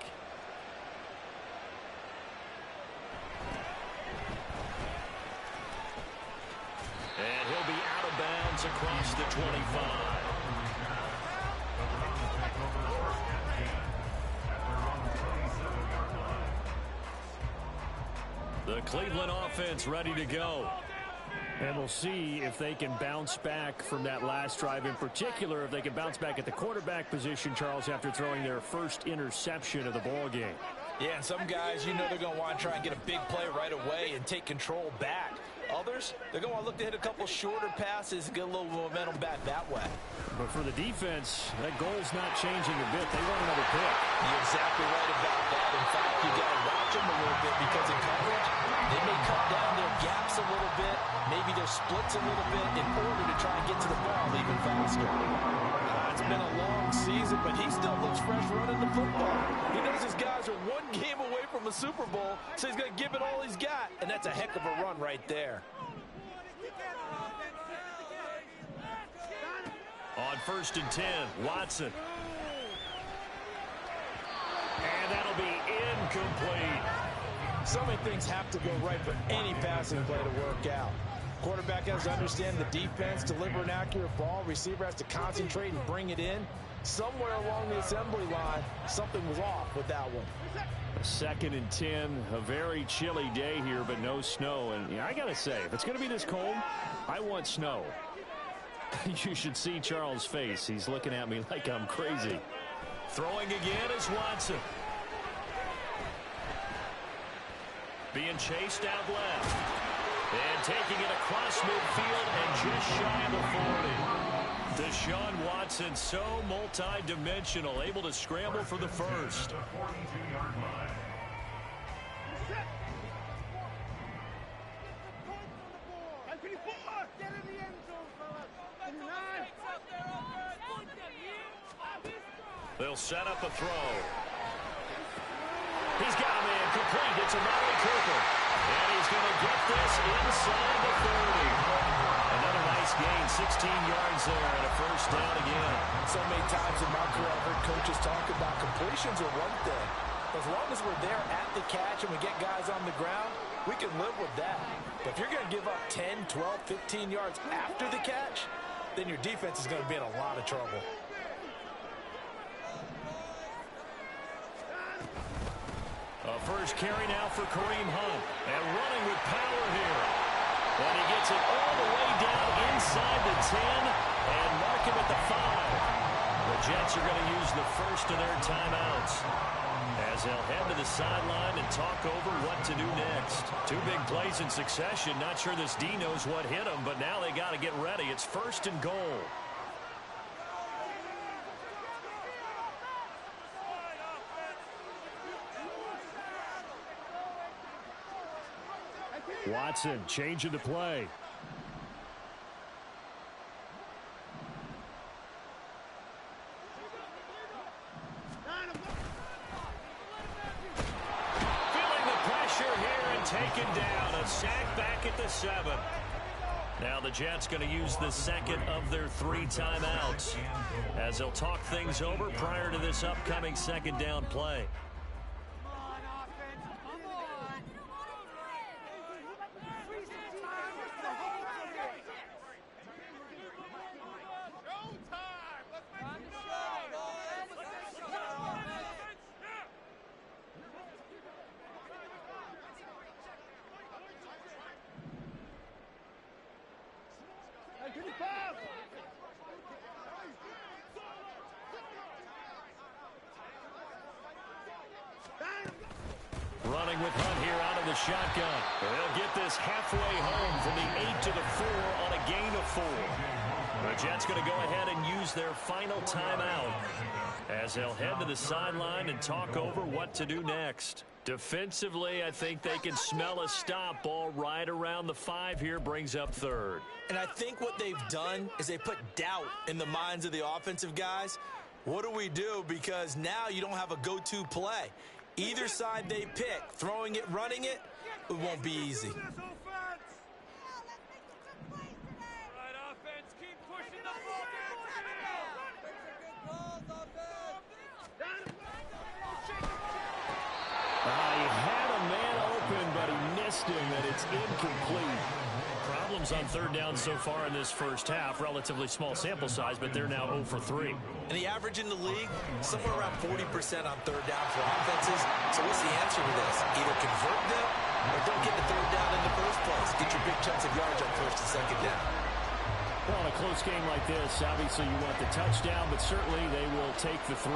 And he'll be out of bounds across the 25. The Cleveland offense ready to go. And we'll see if they can bounce back from that last drive. In particular, if they can bounce back at the quarterback position, Charles, after throwing their first interception of the ball game. Yeah, and some guys, you know they're going to want to try and get a big play right away and take control back. Others, they're going to look to hit a couple shorter passes and get a little momentum back that way. But for the defense, that goal's not changing a bit. They want another pick. You're exactly right about that. In fact, you got to watch them a little bit because in coverage, they may cut down their gaps a little bit, maybe their splits a little bit in order to try and get to the ball even faster. It's been a long season, but he still looks fresh running the football. He knows his guys are one game away from a Super Bowl, so he's going to give it all he's got, and that's a heck of a run right there. On 1st and 10, Watson. And that'll be incomplete. So many things have to go right for any passing play to work out. Quarterback has to understand the defense, deliver an accurate ball. Receiver has to concentrate and bring it in. Somewhere along the assembly line, something was off with that one. 2nd and 10, a very chilly day here, but no snow. And yeah, I got to say, if it's going to be this cold, I want snow. You should see Charles' face. He's looking at me like I'm crazy. Throwing again is Watson. Being chased out left. And taking it across midfield and just shy of the 40. Deshaun Watson, so multi-dimensional, able to scramble for the first. They'll set up a throw. He's got a man complete. It's a Amari Cooper. And he's going to get this inside the 30. Another nice gain, 16 yards there, and a first down again. So many times in my career I've heard coaches talk about completions are one thing. As long as we're there at the catch and we get guys on the ground, we can live with that. But if you're going to give up 10, 12, 15 yards after the catch, then your defense is going to be in a lot of trouble. A first carry now for Kareem Hunt. And running with power here. And he gets it all the way down inside the 10 and mark him at the 5. The Jets are going to use the first of their timeouts as they'll head to the sideline and talk over what to do next. 2 big plays in succession. Not sure this D knows what hit him, but now they got to get ready. It's 1st and goal. Watson changing the play. Feeling the pressure here and taken down. A sack back at the 7. Now the Jets going to use the second of their 3 timeouts as they'll talk things over prior to this upcoming second down play. Running with Hunt here out of the shotgun. They'll get this halfway home from the 8 to the 4 on a gain of 4. The Jets going to go ahead and use their final timeout as they'll head to the sideline and talk over what to do next. Defensively, I think they can smell a stop. Ball right around the 5 here, brings up 3rd. And I think what they've done is they put doubt in the minds of the offensive guys. What do we do? Because now you don't have a go-to play. Either side they pick, throwing it, running it, it won't be easy. He had a man open, but he missed him, and it's incomplete. Problems on 3rd down so far in this first half. Relatively small sample size, but they're now 0 for 3. And the average in the league, somewhere around 40% on 3rd down for offenses. So what's the answer to this? Either convert them or don't get the 3rd down in the first place. Get your big chunks of yards on 1st and 2nd down. Well, in a close game like this, obviously you want the touchdown, but certainly they will take the 3.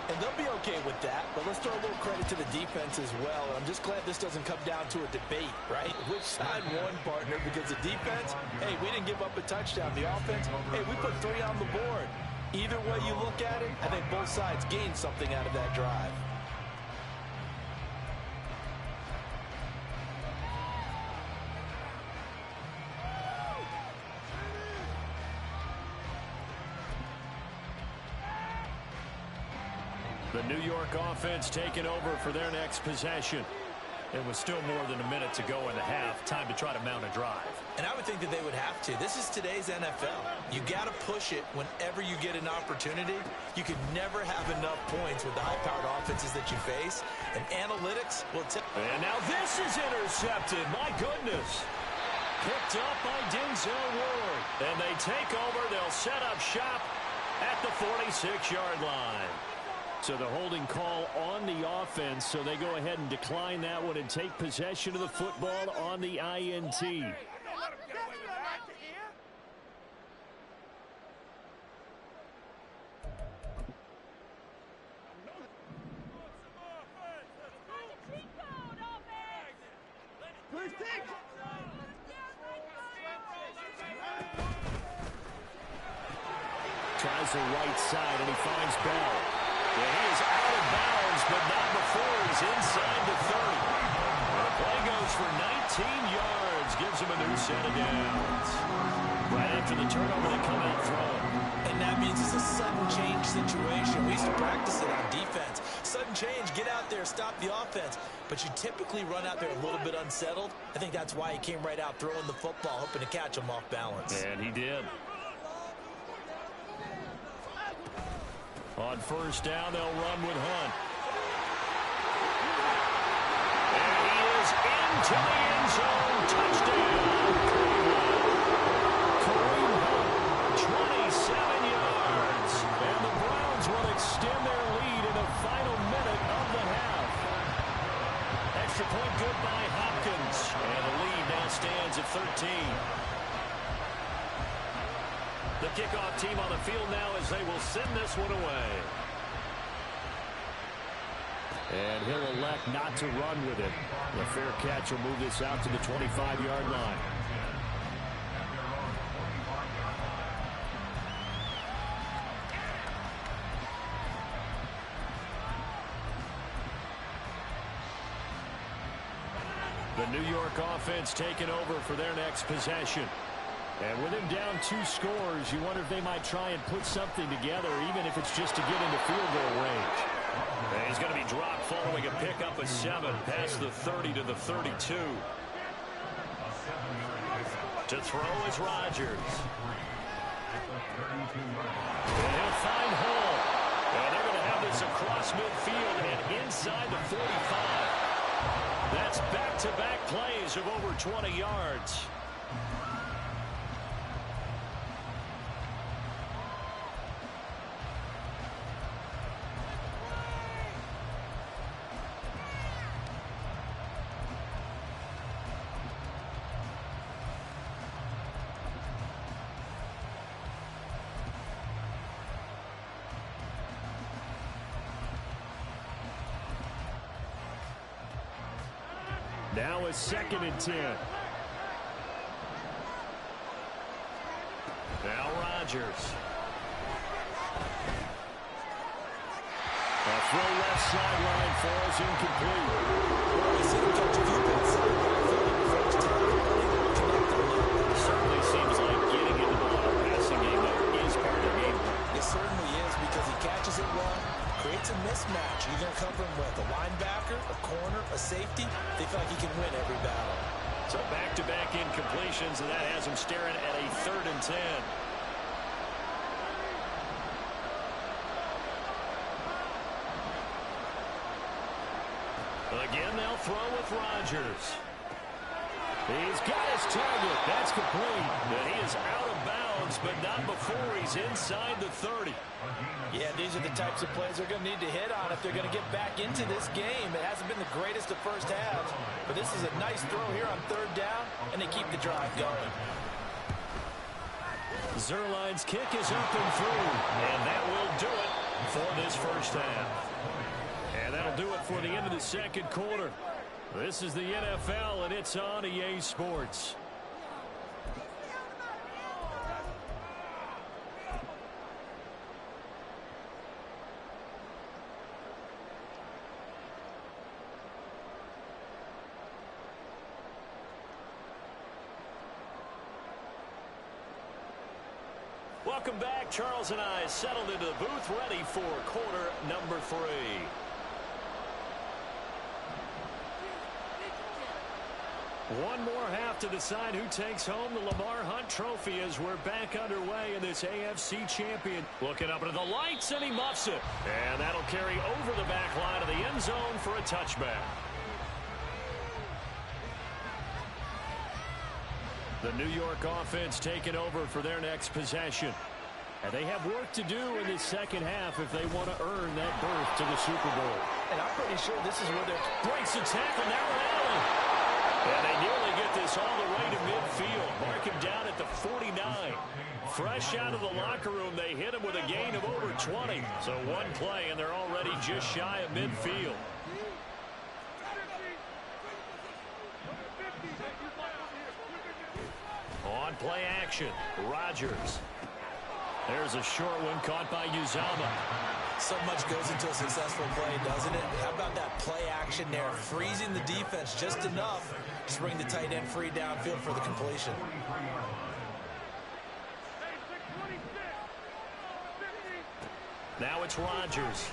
And they'll be okay with that, but let's throw a little credit to the defense as well. And I'm just glad this doesn't come down to a debate, right? Which side won, partner? Because the defense, hey, we didn't give up a touchdown. The offense, hey, we put 3 on the board. Either way you look at it, I think both sides gained something out of that drive. The New York offense taking over for their next possession. It was still more than a minute to go in the half. Time to try to mount a drive. And I would think that they would have to. This is today's NFL. You got to push it whenever you get an opportunity. You could never have enough points with the high-powered offenses that you face. And analytics will tell. And now this is intercepted. My goodness. Picked up by Denzel Ward. And they take over. They'll set up shop at the 46-yard line. So the holding call on the offense, so they go ahead and decline that one and take possession of the football on the INT. Tries the right side, and he finds Bell. Well, he is out of bounds, but not before he's inside the 30. The play goes for 19 yards, gives him a new set of downs. Right after the turnover, they come out throwing. And that means it's a sudden change situation. We used to practice it on defense. Sudden change, get out there, stop the offense. But you typically run out there a little bit unsettled. I think that's why he came right out throwing the football, hoping to catch him off balance. And he did. On 1st down, they'll run with Hunt. And he is into the end zone. Touchdown. Kareem Hunt, 27 yards. And the Browns will extend their lead in the final minute of the half. Extra point good by Hopkins. And the lead now stands at 13. The kickoff team on the field now as they will send this one away. And he'll elect not to run with it. The fair catch will move this out to the 25-yard line. The New York offense taking over for their next possession. And with him down 2 scores, you wonder if they might try and put something together, even if it's just to get into field goal range. And he's going to be dropped following a pickup of 7 past the 30 to the 32. To throw is Rodgers. And he'll find Hull. And they're going to have this across midfield and inside the 45. That's back-to-back plays of over 20 yards. Now it's 2nd and 10. Now Rodgers. A throw left sideline falls incomplete. I see him catch a few passes. Certainly seems like getting into the long passing game is part of the game. It certainly is because he catches it well. Creates a mismatch. You're going to cover him with a linebacker, a corner, a safety. They feel like he can win every battle. So back-to-back incompletions, and that has him staring at a 3rd and 10. Again, they'll throw with Rodgers. He's got his target. That's complete. And he is out of bounds, but not before he's inside the 30. Yeah, these are the types of plays they're going to need to hit on if they're going to get back into this game. It hasn't been the greatest of first halves, but this is a nice throw here on 3rd down, and they keep the drive going. Zerline's kick is up and through, and that will do it for this first half. And that'll do it for the end of the 2nd quarter. This is the NFL, and it's on EA Sports. Welcome back. Charles and I settled into the booth, ready for quarter number 3. One more half to decide who takes home the Lamar Hunt Trophy as we're back underway in this AFC champion. Looking up into the lights, and he muffs it. And that'll carry over the back line of the end zone for a touchback. The New York offense taking over for their next possession. And they have work to do in this 2nd half if they want to earn that berth to the Super Bowl. And I'm pretty sure this is where they're... Breaks the tackle, now Allen. And they nearly get this all the way to midfield. Mark him down at the 49. Fresh out of the locker room, they hit him with a gain of over 20. So one play, and they're already just shy of midfield. On play action, Rodgers. There's a short one caught by Uzama. So much goes into a successful play, doesn't it? How about that play action there? Freezing the defense just enough to bring the tight end free downfield for the completion. Now it's Rodgers.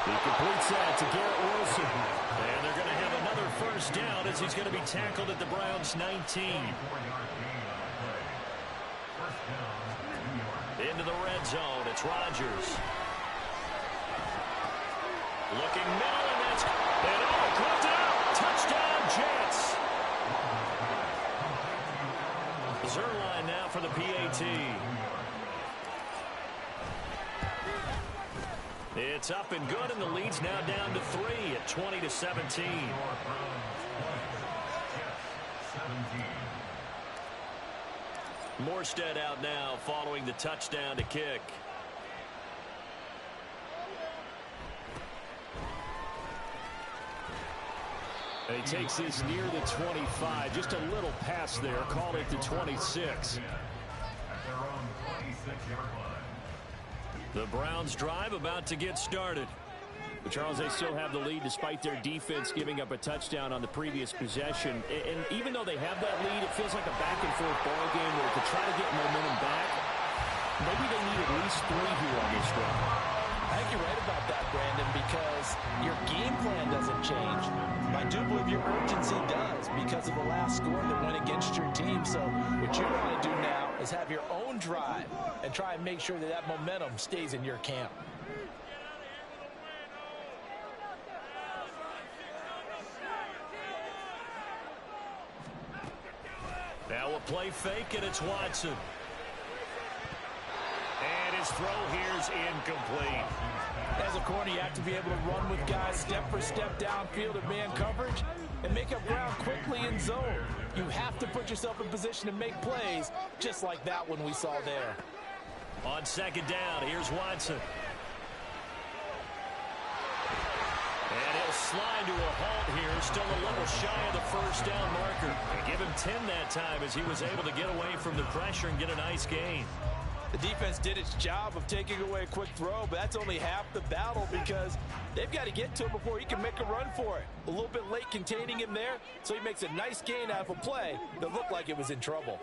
He completes that to Garrett Wilson. And they're going to have another first down as he's going to be tackled at the Browns' 19. Into the red zone, it's Rodgers. Looking middle, and that's... And caught out! Touchdown, Jets! Zerline now for the PAT. It's up and good, and the lead's now down to 3 at 20-17. Morstead out now following the touchdown to kick. And he takes this near the 25. Just a little pass there. Call it the 26. The Browns drive about to get started. But Charles, they still have the lead despite their defense giving up a touchdown on the previous possession. And even though they have that lead, it feels like a back-and-forth ball game where to try to get momentum back, maybe they need at least 3 here on this run. I think you're right about that, Brandon, because your game plan doesn't change. I do believe your urgency does because of the last score that went against your team. So what you want to do now is have your own drive and try and make sure that that momentum stays in your camp. Now a play fake, and it's Watson. And his throw here is incomplete. As a corner, you have to be able to run with guys step for step downfield in man coverage and make up ground quickly in zone. You have to put yourself in position to make plays just like that one we saw there. On second down, here's Watson. And he'll slide to a halt here, still a little shy of the first down marker. They give him 10 that time as he was able to get away from the pressure and get a nice gain. The defense did its job of taking away a quick throw, but that's only half the battle because they've got to get to him before he can make a run for it. A little bit late containing him there, so he makes a nice gain out of a play that looked like it was in trouble.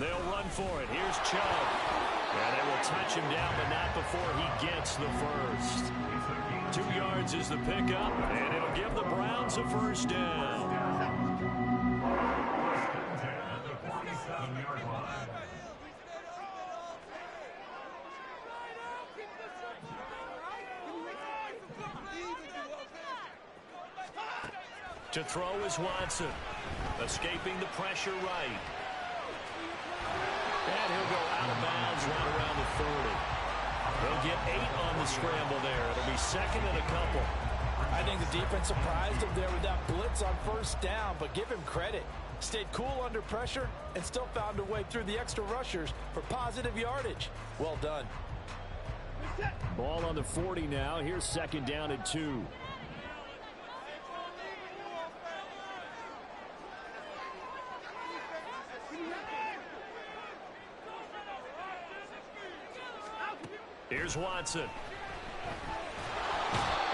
They'll run for it. Here's Chubb. And they will touch him down, but not before he gets the first. 2 yards is the pickup, and it'll give the Browns a first down. To throw is Watson. Escaping the pressure right. And he'll go out of bounds right around the 30. They'll get 8 on the scramble there. It'll be second and a couple. I think the defense surprised him there with that blitz on first down, but give him credit. Stayed cool under pressure and still found a way through the extra rushers for positive yardage. Well done. Ball on the 40 now. Here's second down and 2. Here's Watson.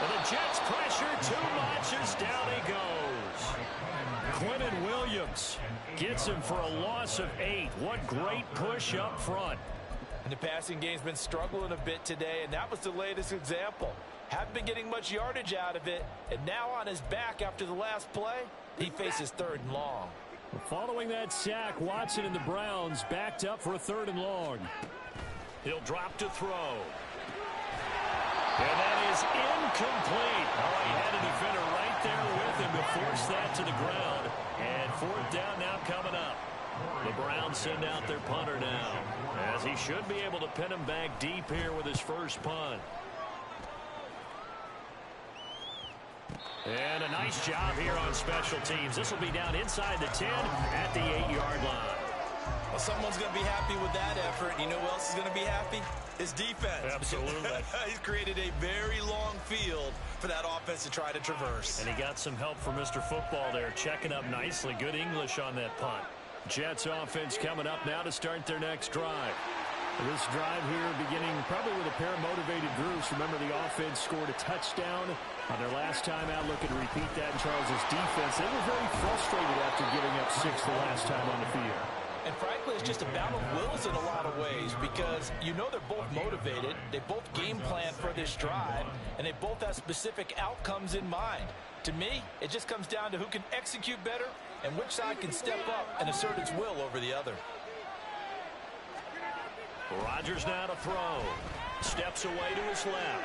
And the Jets pressure too much as down he goes. Quentin Williams gets him for a loss of 8. What great push up front. And the passing game's been struggling a bit today, and that was the latest example. Haven't been getting much yardage out of it, and now on his back after the last play, he faces 3rd and long. Following that sack, Watson and the Browns backed up for a 3rd and long. He'll drop to throw. And that is incomplete. Oh, he had a defender right there with him to force that to the ground. And 4th down now coming up. The Browns send out their punter now, as he should be able to pin him back deep here with his first punt. And a nice job here on special teams. This will be down inside the 10 at the 8-yard line. Well, someone's going to be happy with that effort. You know who else is going to be happy? His defense. Absolutely. He's created a very long field for that offense to try to traverse. And he got some help from Mr. Football there, checking up nicely. Good English on that punt. Jets offense coming up now to start their next drive. This drive here beginning probably with a pair of motivated groups. Remember, the offense scored a touchdown on their last time out. Looking to repeat that in Charles's defense. They were very frustrated after giving up 6 the last time on the field. And frankly, it's just a battle of wills in a lot of ways because you know they're both motivated. They both game plan for this drive, and they both have specific outcomes in mind. To me, it just comes down to who can execute better and which side can step up and assert its will over the other. Rodgers now to throw. Steps away to his left.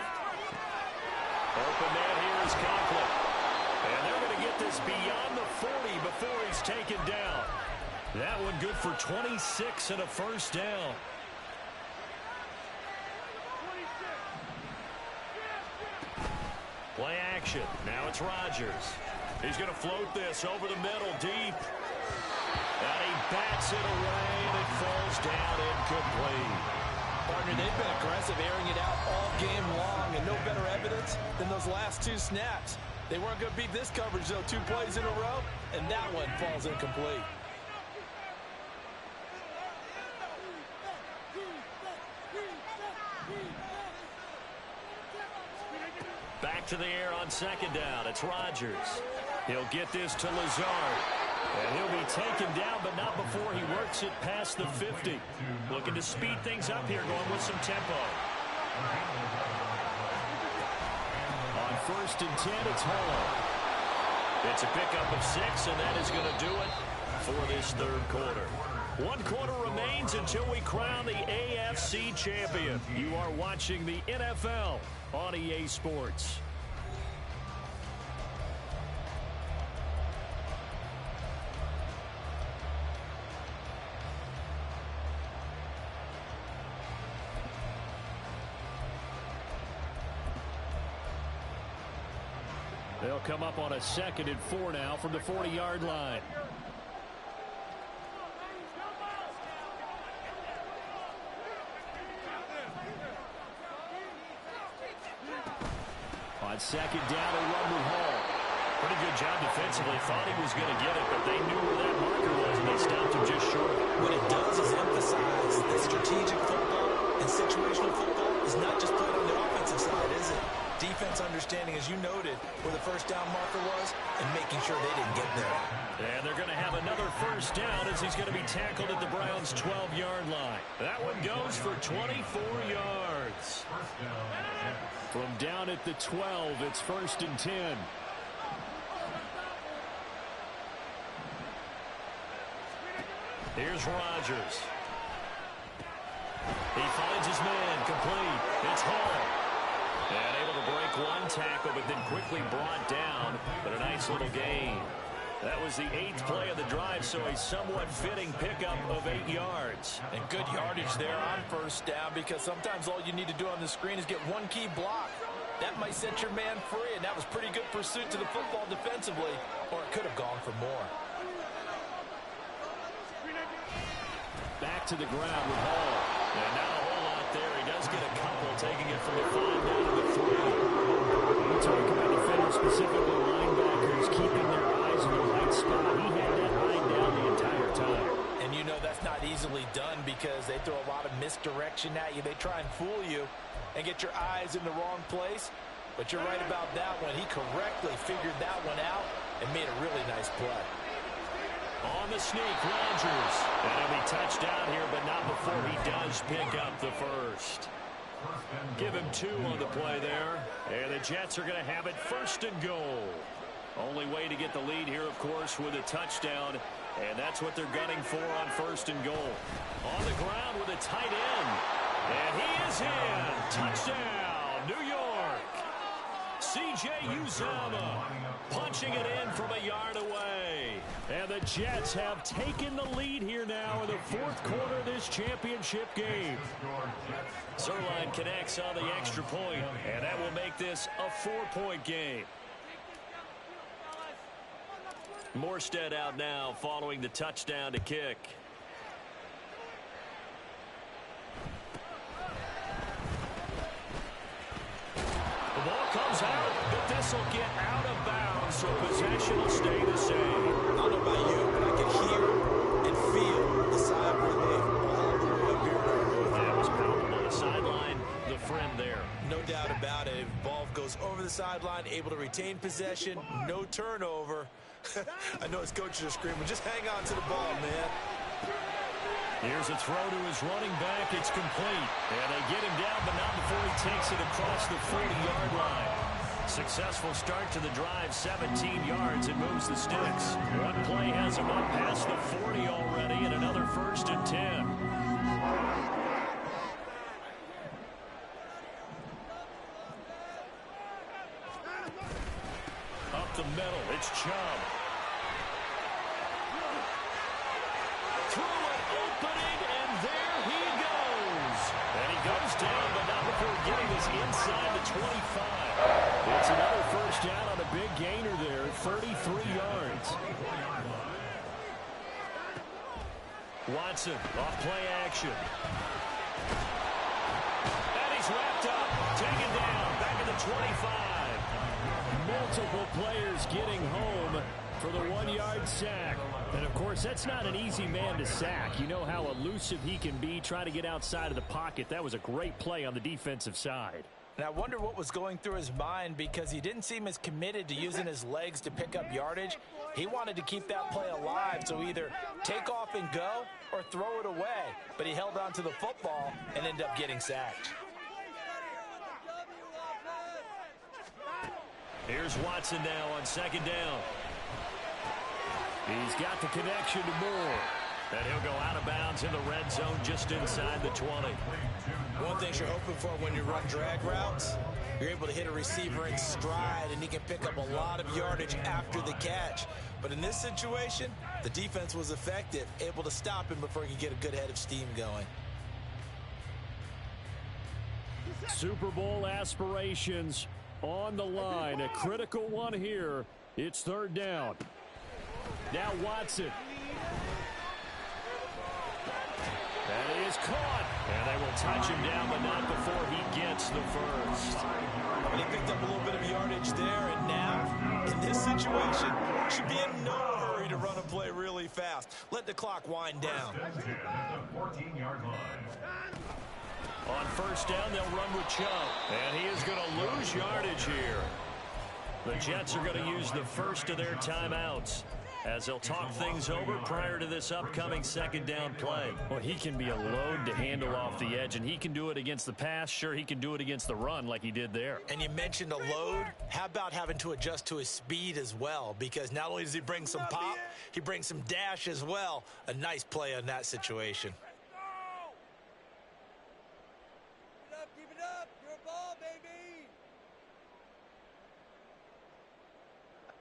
Open man here is Conklin. And they're going to get this beyond the 40 before he's taken down. That one good for 26 and a first down. Play action. Now it's Rodgers. He's going to float this over the middle deep. And he bats it away, and it falls down incomplete. Partner, they've been aggressive, airing it out all game long, and no better evidence than those last 2 snaps. They weren't going to beat this coverage, though, 2 plays in a row, and that one falls incomplete. Back to the air on second down. It's Rodgers. He'll get this to Lazard. And he'll be taken down, but not before he works it past the 50. Looking to speed things up here, going with some tempo. On 1st and 10, it's Hall. It's a pickup of 6, and that is going to do it for this 3rd quarter. 1 quarter remains until we crown the AFC champion. You are watching the NFL on EA Sports. They'll come up on a 2nd and 4 now from the 40-yard line. On 2nd down, a run with Hall. Pretty good job defensively. Thought he was going to get it, but they knew where that marker was, and they stopped him just short. What it does is emphasize that strategic football and situational football is not just played on the offensive side, is it? Defense understanding, as you noted, where the 1st down marker was and making sure they didn't get there. And they're going to have another 1st down as he's going to be tackled at the Browns' 12-yard line. That one goes for 24 yards. From down at the 12, it's 1st and 10. Here's Rodgers. He finds his man, complete. It's Hall. And able to break one tackle, but then quickly brought down. But a nice little gain. That was the 8th play of the drive, so a somewhat fitting pickup of 8 yards. And good yardage there on 1st down, because sometimes all you need to do on the screen is get one key block. That might set your man free, and that was pretty good pursuit to the football defensively, or it could have gone for more. Back to the ground with Hall. And not a whole lot there. He does get a couple, taking it from the 5 down to the 3. You talk about defenders, specifically linebackers, keeping their eyes in the right spot. He had that eye down the entire time. And you know that's not easily done because they throw a lot of misdirection at you. They try and fool you and get your eyes in the wrong place. But you're right about that one. He correctly figured that one out and made a really nice play. On the sneak, Rodgers. And he'll be touched down here, but not before he does pick up the 1st. Give him 2 on the play there. And the Jets are going to have it 1st and goal. Only way to get the lead here, of course, with a touchdown. And that's what they're gunning for on 1st and goal. On the ground with a tight end. And he is in. Touchdown, New York. C.J. Uzomah punching it in from a yard away. And the Jets have taken the lead here now in the 4th quarter of this championship game. Zerline connects on the extra point, and that will make this a 4-point game. Morstead out now following the touchdown to kick. The ball comes out, but this will get out of bounds, so possession will stay the same. I don't know about you, but I can hear and feel the sigh of relief all the way up here. That was powerful on the sideline, the friend there. No doubt about it. Ball goes over the sideline, able to retain possession, no turnover. I know his coaches are screaming, just hang on to the ball, man. Here's a throw to his running back. It's complete. And they get him down, but not before he takes it across the 40-yard line. Successful start to the drive, 17 yards. It moves the sticks. One play has him up past the 40 already, and another 1st and 10. Up the middle, it's Chubb. Through an opening, and there he goes. And he goes down, but not before getting this inside the 25. It's another 1st down on a big gainer there, 33 yards. Watson off play action. And he's wrapped up, taken down, back at the 25. Multiple players getting home for the 1-yard sack. And, of course, that's not an easy man to sack. You know how elusive he can be, trying to get outside of the pocket. That was a great play on the defensive side. And I wonder what was going through his mind, because he didn't seem as committed to using his legs to pick up yardage. He wanted to keep that play alive, so either take off and go or throw it away. But he held on to the football and ended up getting sacked. Here's Watson now on second down. He's got the connection to Moore. And he'll go out of bounds in the red zone just inside the 20. One thing you're hoping for when you run drag routes, you're able to hit a receiver in stride, and he can pick up a lot of yardage after the catch. But in this situation, the defense was effective, able to stop him before he could get a good head of steam going. Super Bowl aspirations on the line. A critical one here. It's third down. Now Watson. And he is caught. And they will touch him down, but not before he gets the first. Well, he picked up a little bit of yardage there, and now, in this situation, should be in no hurry to run a play really fast. Let the clock wind down. On first down, they'll run with Chubb. And he is going to lose yardage here. The Jets are going to use the first of their timeouts as they'll talk things over prior to this upcoming second down play. Well, he can be a load to handle off the edge, and he can do it against the pass. Sure, he can do it against the run like he did there. And you mentioned a load. How about having to adjust to his speed as well? Because not only does he bring some pop, he brings some dash as well. A nice play on that situation. Keep it up. Your ball, baby.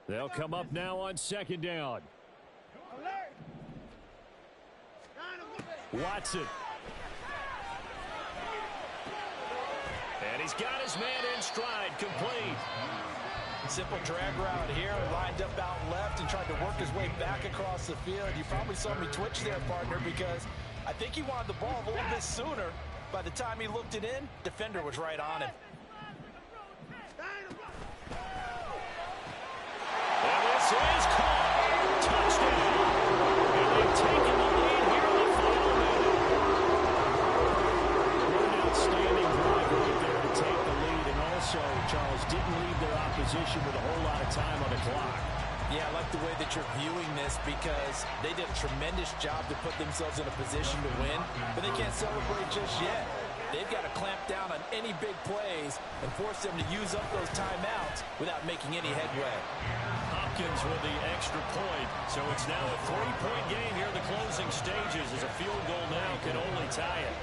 They'll come up now on second down. Watson. And he's got his man in stride, complete. Simple drag route here, lined up out left and tried to work his way back across the field. You probably saw me twitch there, partner, because I think he wanted the ball a little bit sooner. By the time he looked it in, defender was right on him. And this is caught. Touchdown. And they've taken the lead here in the final minute. What an outstanding drive right there to take the lead. And also, Charles, didn't leave their opposition with a whole lot of time on the clock. Yeah, I like the way that you're viewing this, because they did a tremendous job to put themselves in a position to win, but they can't celebrate just yet. They've got to clamp down on any big plays and force them to use up those timeouts without making any headway. Hopkins with the extra point. So it's now a 3-point game here in the closing stages, as a field goal now can only tie it.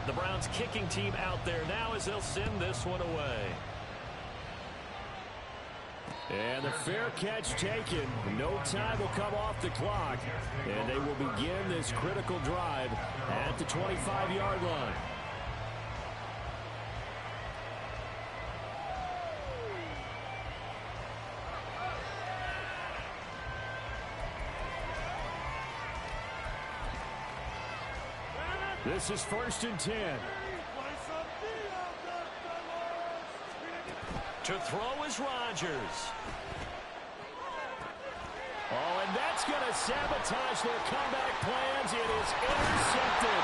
The Browns kicking team out there now as they'll send this one away. And the fair catch taken. No time will come off the clock. And they will begin this critical drive at the 25-yard line. This is 1st and 10. To throw is Rodgers. Oh, and that's going to sabotage their comeback plans. It is intercepted.